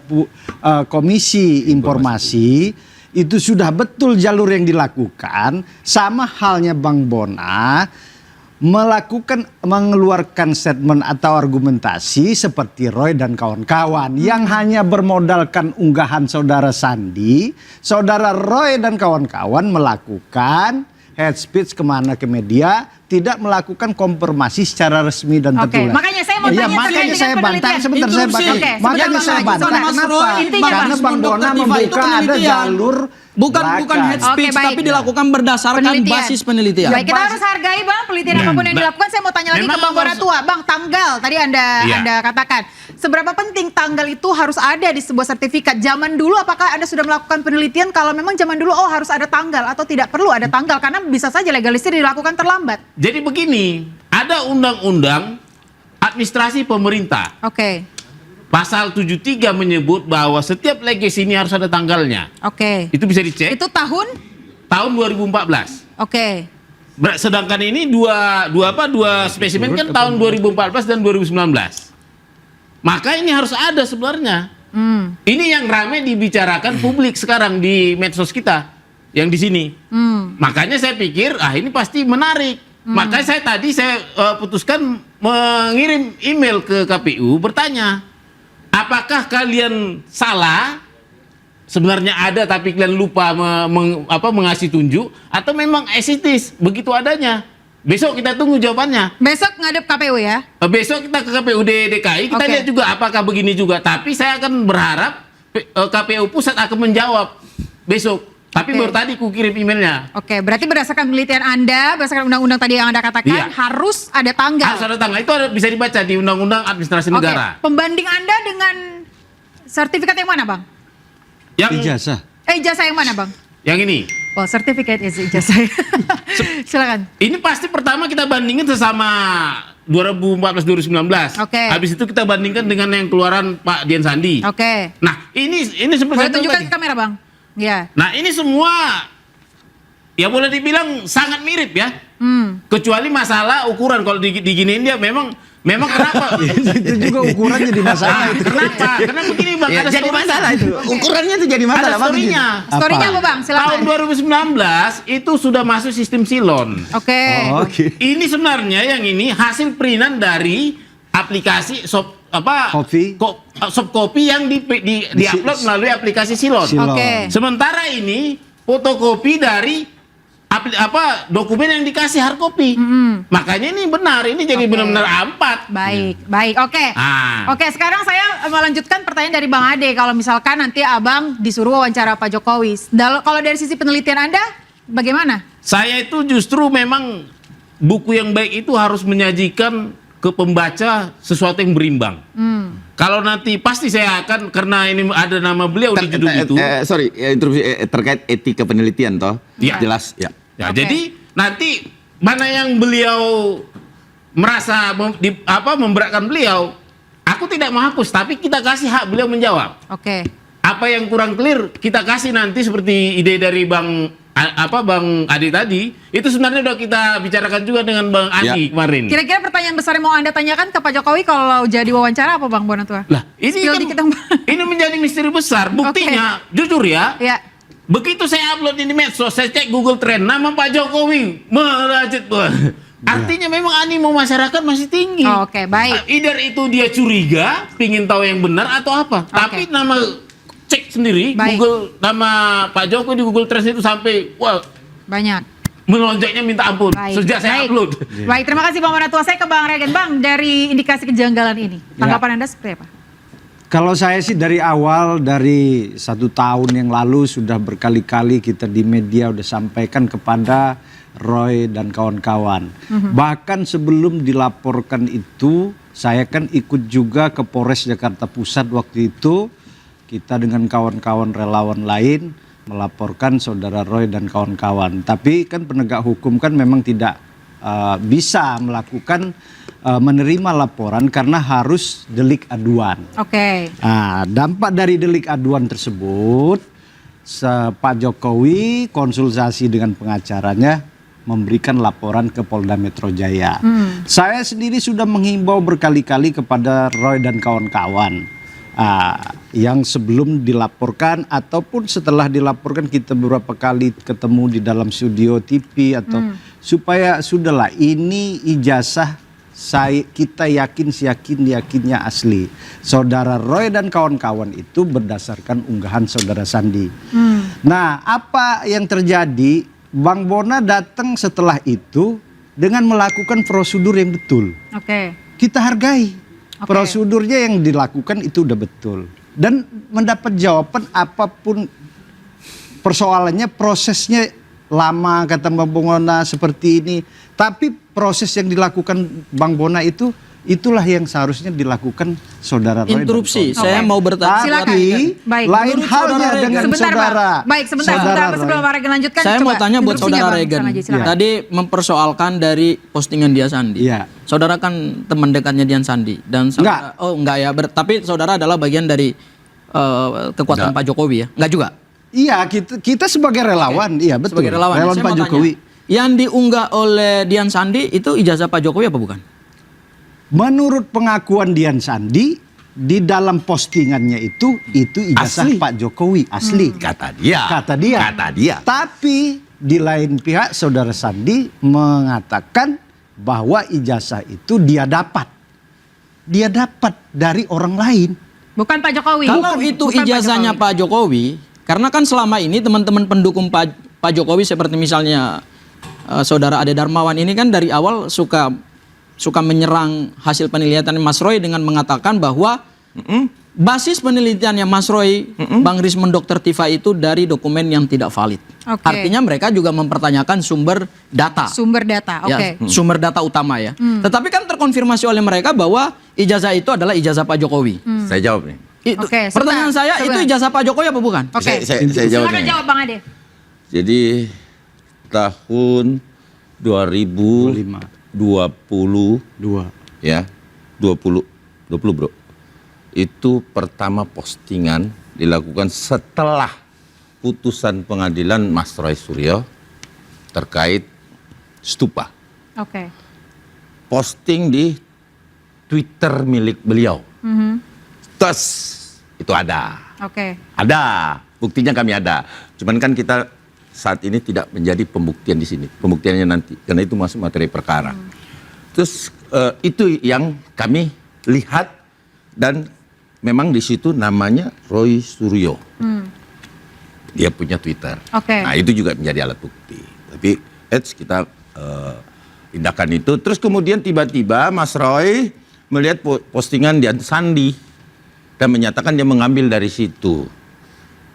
[SPEAKER 8] Komisi Informasi, itu sudah betul jalur yang dilakukan. Sama halnya Bang Bona mengeluarkan statement atau argumentasi seperti Roy dan kawan-kawan yang hanya bermodalkan unggahan saudara Sandi. Saudara Roy dan kawan-kawan melakukan head speech kemana ke media, tidak melakukan konfirmasi secara resmi dan tertulis.
[SPEAKER 7] Makanya saya mau tanya
[SPEAKER 8] makanya saya bantah sebentar, makanya saya bantah. Kenapa? Karena Bang Bona membuka ada jalur
[SPEAKER 1] bukan head speech, tapi dilakukan berdasarkan basis penelitian.
[SPEAKER 7] Baik, kita harus hargai Bang penelitian apapun yang dilakukan. Saya mau tanya lagi ke Bang Bonatua. Bang, tanggal tadi Anda katakan. Seberapa penting tanggal itu harus ada di sebuah sertifikat? Zaman dulu apakah Anda sudah melakukan penelitian kalau memang zaman dulu harus ada tanggal atau tidak perlu ada tanggal? Karena bisa saja legalisir dilakukan terlambat.
[SPEAKER 4] Jadi begini, ada undang-undang administrasi pemerintah. Pasal 73 menyebut bahwa setiap legasi ini harus ada tanggalnya. Itu bisa dicek.
[SPEAKER 7] Itu tahun
[SPEAKER 4] 2014. Sedangkan ini dua spesimen kan tahun 2014 dan 2019. Maka ini harus ada sebenarnya. Ini yang ramai dibicarakan publik sekarang di medsos kita yang di sini. Makanya saya pikir ini pasti menarik. Makanya saya putuskan mengirim email ke KPU bertanya, apakah kalian salah? Sebenarnya ada tapi kalian lupa mengasih tunjuk, atau memang esitis begitu adanya? Besok kita tunggu jawabannya.
[SPEAKER 7] Besok ngadep KPU ya?
[SPEAKER 4] Besok kita ke KPUD DKI, kita lihat juga apakah begini juga. Tapi saya akan berharap KPU pusat akan menjawab besok. Tapi baru tadi ku kirim emailnya.
[SPEAKER 7] Oke, berarti berdasarkan penelitian Anda, berdasarkan undang-undang tadi yang Anda katakan, harus ada tanggal.
[SPEAKER 4] Harus ada tanggal. Itu bisa dibaca di Undang-Undang Administrasi Negara.
[SPEAKER 7] Pembanding Anda dengan sertifikat yang mana, Bang?
[SPEAKER 4] Yang
[SPEAKER 8] Ijazah.
[SPEAKER 7] Ijazah yang mana, Bang?
[SPEAKER 4] Yang ini.
[SPEAKER 7] Oh, sertifikat ijazah. Silakan.
[SPEAKER 4] Ini pasti pertama kita bandingin sesama 2014-2019.
[SPEAKER 7] Oke.
[SPEAKER 4] Habis itu kita bandingkan dengan yang keluaran Pak Dian Sandi.
[SPEAKER 7] Oke.
[SPEAKER 4] Nah, ini seperti
[SPEAKER 7] Boleh
[SPEAKER 4] saya bilang
[SPEAKER 7] tunjukkan
[SPEAKER 4] tadi.
[SPEAKER 7] ke kamera, Bang? Ya.
[SPEAKER 4] Nah, ini semua ya boleh dibilang sangat mirip ya. Kecuali masalah ukuran. Kalau diginiin dia memang kenapa?
[SPEAKER 8] Itu juga ukuran jadi masalah.
[SPEAKER 4] Kenapa? Karena begini Bang,
[SPEAKER 2] Ya,
[SPEAKER 4] ada
[SPEAKER 2] jadi
[SPEAKER 4] story-nya.
[SPEAKER 2] masalah itu. Ukurannya itu jadi masalah.
[SPEAKER 4] Ada
[SPEAKER 2] Bang.
[SPEAKER 4] story-nya.
[SPEAKER 7] Story-nya apa, Bang?
[SPEAKER 4] Tahun
[SPEAKER 7] Silakan.
[SPEAKER 4] 2019 itu sudah masuk sistem silon.
[SPEAKER 7] Oke.
[SPEAKER 8] Oke.
[SPEAKER 4] Ini sebenarnya yang ini hasil printan dari aplikasi soft copy yang di-upload melalui aplikasi silon.
[SPEAKER 8] Silon.
[SPEAKER 7] Oke.
[SPEAKER 4] Sementara ini fotokopi dari dokumen yang dikasih hard copy. Makanya ini benar, ini jadi benar-benar A4.
[SPEAKER 7] Baik. Oke.
[SPEAKER 4] Ah.
[SPEAKER 7] Oke, sekarang saya melanjutkan pertanyaan dari Bang Ade. Kalau misalkan nanti Abang disuruh wawancara Pak Jokowi, kalau dari sisi penelitian Anda, bagaimana?
[SPEAKER 4] Saya itu justru memang buku yang baik itu harus menyajikan ke pembaca sesuatu yang berimbang. Kalau nanti pasti saya akan, karena ini ada nama beliau di judul itu.
[SPEAKER 2] Terkait etika penelitian toh.
[SPEAKER 4] Iya.
[SPEAKER 2] Jelas ya.
[SPEAKER 4] Ya,
[SPEAKER 7] Oke.
[SPEAKER 4] jadi nanti mana yang beliau merasa memberatkan beliau, aku tidak menghapus, tapi kita kasih hak beliau menjawab.
[SPEAKER 7] Oke.
[SPEAKER 4] Apa yang kurang clear kita kasih nanti seperti ide dari Bang Adi tadi, itu sebenarnya udah kita bicarakan juga dengan Bang Adi kemarin.
[SPEAKER 7] Kira-kira pertanyaan besar yang mau Anda tanyakan ke Pak Jokowi kalau jadi wawancara apa, Bang Bonatua?
[SPEAKER 4] Lah, ini
[SPEAKER 7] Spill
[SPEAKER 4] kan,
[SPEAKER 7] dikit dong, Bang.
[SPEAKER 4] ini menjadi misteri besar. Buktinya, jujur ya,
[SPEAKER 7] Ya.
[SPEAKER 4] begitu saya upload ini medsos, saya cek Google Trend, nama Pak Jokowi merajut. Artinya memang animo masyarakat masih tinggi.
[SPEAKER 7] Oke, baik.
[SPEAKER 4] Either itu dia curiga, pingin tahu yang benar atau apa. Tapi nama cek sendiri,
[SPEAKER 7] Baik.
[SPEAKER 4] Google nama Pak Jokowi di Google Trend itu sampai
[SPEAKER 7] Banyak.
[SPEAKER 4] melonjaknya minta ampun sejak saya upload.
[SPEAKER 7] Baik, terima kasih Bang Bonatua. Saya ke Bang Regen. Bang, dari indikasi kejanggalan ini, tanggapan Anda seperti apa?
[SPEAKER 8] Kalau saya sih dari awal, dari 1 tahun yang lalu sudah berkali-kali kita di media udah sampaikan kepada Roy dan kawan-kawan. Bahkan sebelum dilaporkan itu, saya kan ikut juga ke Polres Jakarta Pusat waktu itu. Kita dengan kawan-kawan relawan lain melaporkan saudara Roy dan kawan-kawan. Tapi kan penegak hukum kan memang tidak bisa melakukan menerima laporan karena harus delik aduan.
[SPEAKER 7] Oke.
[SPEAKER 8] Nah, dampak dari delik aduan tersebut, Pak Jokowi konsultasi dengan pengacaranya memberikan laporan ke Polda Metro Jaya. Saya sendiri sudah menghimbau berkali-kali kepada Roy dan kawan-kawan yang sebelum dilaporkan ataupun setelah dilaporkan, kita beberapa kali ketemu di dalam studio TV atau supaya sudahlah, ini ijazah kita yakinnya asli. Saudara Roy dan kawan-kawan itu berdasarkan unggahan saudara Sandi. Nah, apa yang terjadi? Bang Bona datang setelah itu dengan melakukan prosedur yang betul.
[SPEAKER 7] Oke.
[SPEAKER 8] Kita hargai prosedurnya yang dilakukan itu udah betul. Dan mendapat jawaban apapun persoalannya, prosesnya lama kata Bang Bona seperti ini. Tapi proses yang dilakukan Bang Bona itulah yang seharusnya dilakukan saudara Roy.
[SPEAKER 1] Interupsi,
[SPEAKER 8] dan
[SPEAKER 1] saya mau bertanya.
[SPEAKER 7] Silakan. Baik.
[SPEAKER 8] Lain
[SPEAKER 1] Menurut
[SPEAKER 8] halnya
[SPEAKER 1] saudara Regen.
[SPEAKER 8] dengan
[SPEAKER 7] Sebentar, Bang.
[SPEAKER 8] saudara.
[SPEAKER 7] Baik, sebentar
[SPEAKER 8] Roy.
[SPEAKER 7] sebelum Bang Regen lanjutkan.
[SPEAKER 1] Saya
[SPEAKER 7] coba
[SPEAKER 1] mau tanya buat
[SPEAKER 7] interupsinya,
[SPEAKER 1] saudara
[SPEAKER 7] Bang.
[SPEAKER 1] Regen.
[SPEAKER 7] Silakan, silakan.
[SPEAKER 1] Tadi mempersoalkan dari postingan Dian Sandi.
[SPEAKER 8] Iya.
[SPEAKER 1] Saudara kan teman dekatnya Dian Sandi dan saudara, enggak ya, tapi saudara adalah bagian dari kekuatan Pak Jokowi ya? Enggak juga?
[SPEAKER 8] Iya, kita sebagai relawan, iya betul.
[SPEAKER 1] Sebagai relawan. Saya
[SPEAKER 8] Pak
[SPEAKER 1] mau
[SPEAKER 8] Jokowi.
[SPEAKER 1] tanya, yang diunggah oleh Dian Sandi itu ijazah Pak Jokowi apa bukan?
[SPEAKER 8] Menurut pengakuan Dian Sandi, di dalam postingannya itu ijazah
[SPEAKER 3] Asli.
[SPEAKER 8] Pak Jokowi asli.
[SPEAKER 3] Kata dia.
[SPEAKER 8] Kata dia.
[SPEAKER 3] Kata dia.
[SPEAKER 8] Tapi di lain pihak Saudara Sandi mengatakan bahwa ijazah itu dia dapat dari orang lain.
[SPEAKER 7] Bukan Pak Jokowi.
[SPEAKER 1] Kalau itu
[SPEAKER 7] Bukan Pak
[SPEAKER 1] ijazahnya
[SPEAKER 7] Jokowi.
[SPEAKER 1] Pak Jokowi, karena kan selama ini teman-teman pendukung Pak Jokowi seperti misalnya Saudara Ade Darmawan ini kan dari awal suka menyerang hasil penelitian Mas Roy dengan mengatakan bahwa basis penelitiannya Mas Roy, Bang Rismond, Dr. Tifa itu dari dokumen yang tidak valid.
[SPEAKER 7] Oke.
[SPEAKER 1] Artinya mereka juga mempertanyakan sumber data.
[SPEAKER 7] Sumber data, oke.
[SPEAKER 1] Ya, sumber data utama ya. Tetapi kan terkonfirmasi oleh mereka bahwa ijazah itu adalah ijazah Pak Jokowi.
[SPEAKER 3] Saya jawab nih.
[SPEAKER 1] Itu,
[SPEAKER 7] Oke,
[SPEAKER 1] pertanyaan
[SPEAKER 7] sebentar,
[SPEAKER 1] saya itu
[SPEAKER 7] sebentar.
[SPEAKER 1] ijazah Pak Jokowi apa bukan?
[SPEAKER 7] Oke.
[SPEAKER 3] Saya jawab
[SPEAKER 7] Silakan
[SPEAKER 3] nih.
[SPEAKER 7] jawab Bang Ade.
[SPEAKER 3] Jadi tahun 2020 ya 20 bro, itu pertama postingan dilakukan setelah putusan pengadilan Mas Roy Suryo terkait stupa.
[SPEAKER 7] Oke.
[SPEAKER 3] Posting di Twitter milik beliau. Tes itu ada.
[SPEAKER 7] Oke.
[SPEAKER 3] Ada, buktinya kami ada. Cuman kan kita saat ini tidak menjadi pembuktian di sini. Pembuktiannya nanti, karena itu masuk materi perkara. Terus itu yang kami lihat dan memang di situ namanya Roy Suryo. Dia punya Twitter.
[SPEAKER 7] Oke.
[SPEAKER 3] Nah itu juga menjadi alat bukti. Tapi kita tindakan itu. Terus kemudian tiba-tiba Mas Roy melihat postingan Dian Sandi dan menyatakan dia mengambil dari situ.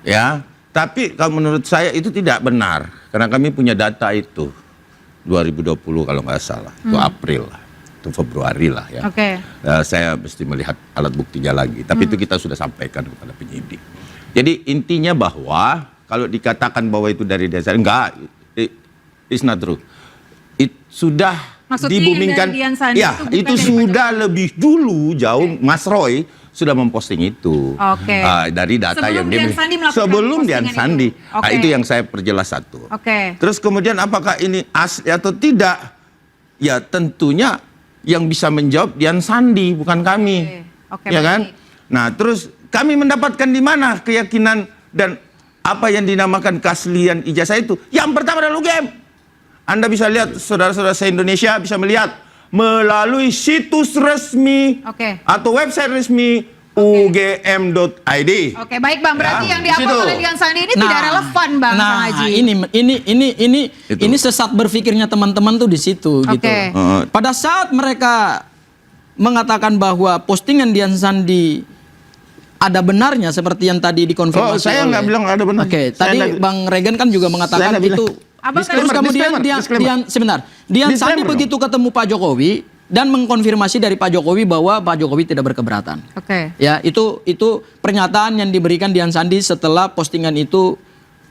[SPEAKER 3] Ya, tapi kalau menurut saya itu tidak benar karena kami punya data itu 2020 kalau nggak salah, itu April lah, itu Februari lah ya.
[SPEAKER 7] Oke.
[SPEAKER 3] Saya mesti melihat alat buktinya lagi, tapi itu kita sudah sampaikan kepada penyidik. Jadi intinya bahwa kalau dikatakan bahwa itu dari dasar enggak, it's not true. Sudah
[SPEAKER 7] Maksudnya
[SPEAKER 3] dibumingkan,
[SPEAKER 7] yang dari Dian Sandi
[SPEAKER 3] ya
[SPEAKER 7] itu bukan
[SPEAKER 3] itu
[SPEAKER 7] dari
[SPEAKER 3] sudah lebih dulu jauh Mas Roy sudah memposting itu.
[SPEAKER 7] Oke.
[SPEAKER 3] Dari data
[SPEAKER 7] Sebelum
[SPEAKER 3] yang
[SPEAKER 7] Dian Sandi melakukan
[SPEAKER 3] sebelum Dian
[SPEAKER 7] postingan
[SPEAKER 3] Sandi.
[SPEAKER 7] itu. Oke.
[SPEAKER 3] Itu yang saya perjelas satu.
[SPEAKER 7] Oke.
[SPEAKER 3] Terus kemudian apakah ini asli atau tidak? Ya tentunya yang bisa menjawab Dian Sandi bukan kami.
[SPEAKER 7] Oke,
[SPEAKER 3] Ya kan?
[SPEAKER 7] baik.
[SPEAKER 3] Nah, terus kami mendapatkan di mana keyakinan dan apa yang dinamakan keaslian ijazah itu? Yang pertama adalah UGM. Anda bisa lihat, saudara-saudara se-Indonesia bisa melihat melalui situs resmi
[SPEAKER 7] Oke.
[SPEAKER 3] atau website resmi ugm.id.
[SPEAKER 7] Oke, baik Bang. Berarti
[SPEAKER 3] Ya,
[SPEAKER 7] yang diupload
[SPEAKER 3] situ.
[SPEAKER 7] oleh Dian Sandi ini tidak relevan Bang Kang Haji.
[SPEAKER 3] Itu.
[SPEAKER 1] ini sesat berpikirnya teman-teman tuh di situ gitu.
[SPEAKER 7] Oke.
[SPEAKER 1] Pada saat mereka mengatakan bahwa postingan Dian Sandi ada benarnya seperti yang tadi dikonfirmasi.
[SPEAKER 3] Oh, saya
[SPEAKER 1] oleh-
[SPEAKER 3] nggak bilang ada benar.
[SPEAKER 1] Oke,
[SPEAKER 3] Saya
[SPEAKER 1] tadi
[SPEAKER 3] nggak-
[SPEAKER 1] Bang Regen kan juga mengatakan
[SPEAKER 3] Saya nggak
[SPEAKER 1] itu.
[SPEAKER 3] bilang.
[SPEAKER 7] Abang
[SPEAKER 1] Terus kemudian
[SPEAKER 3] disclaimer.
[SPEAKER 1] Dian Sandi
[SPEAKER 3] Disclaimer
[SPEAKER 1] begitu ketemu Pak Jokowi dan mengkonfirmasi dari Pak Jokowi bahwa Pak Jokowi tidak berkeberatan.
[SPEAKER 7] Oke.
[SPEAKER 1] Ya, itu pernyataan yang diberikan Dian Sandi setelah postingan itu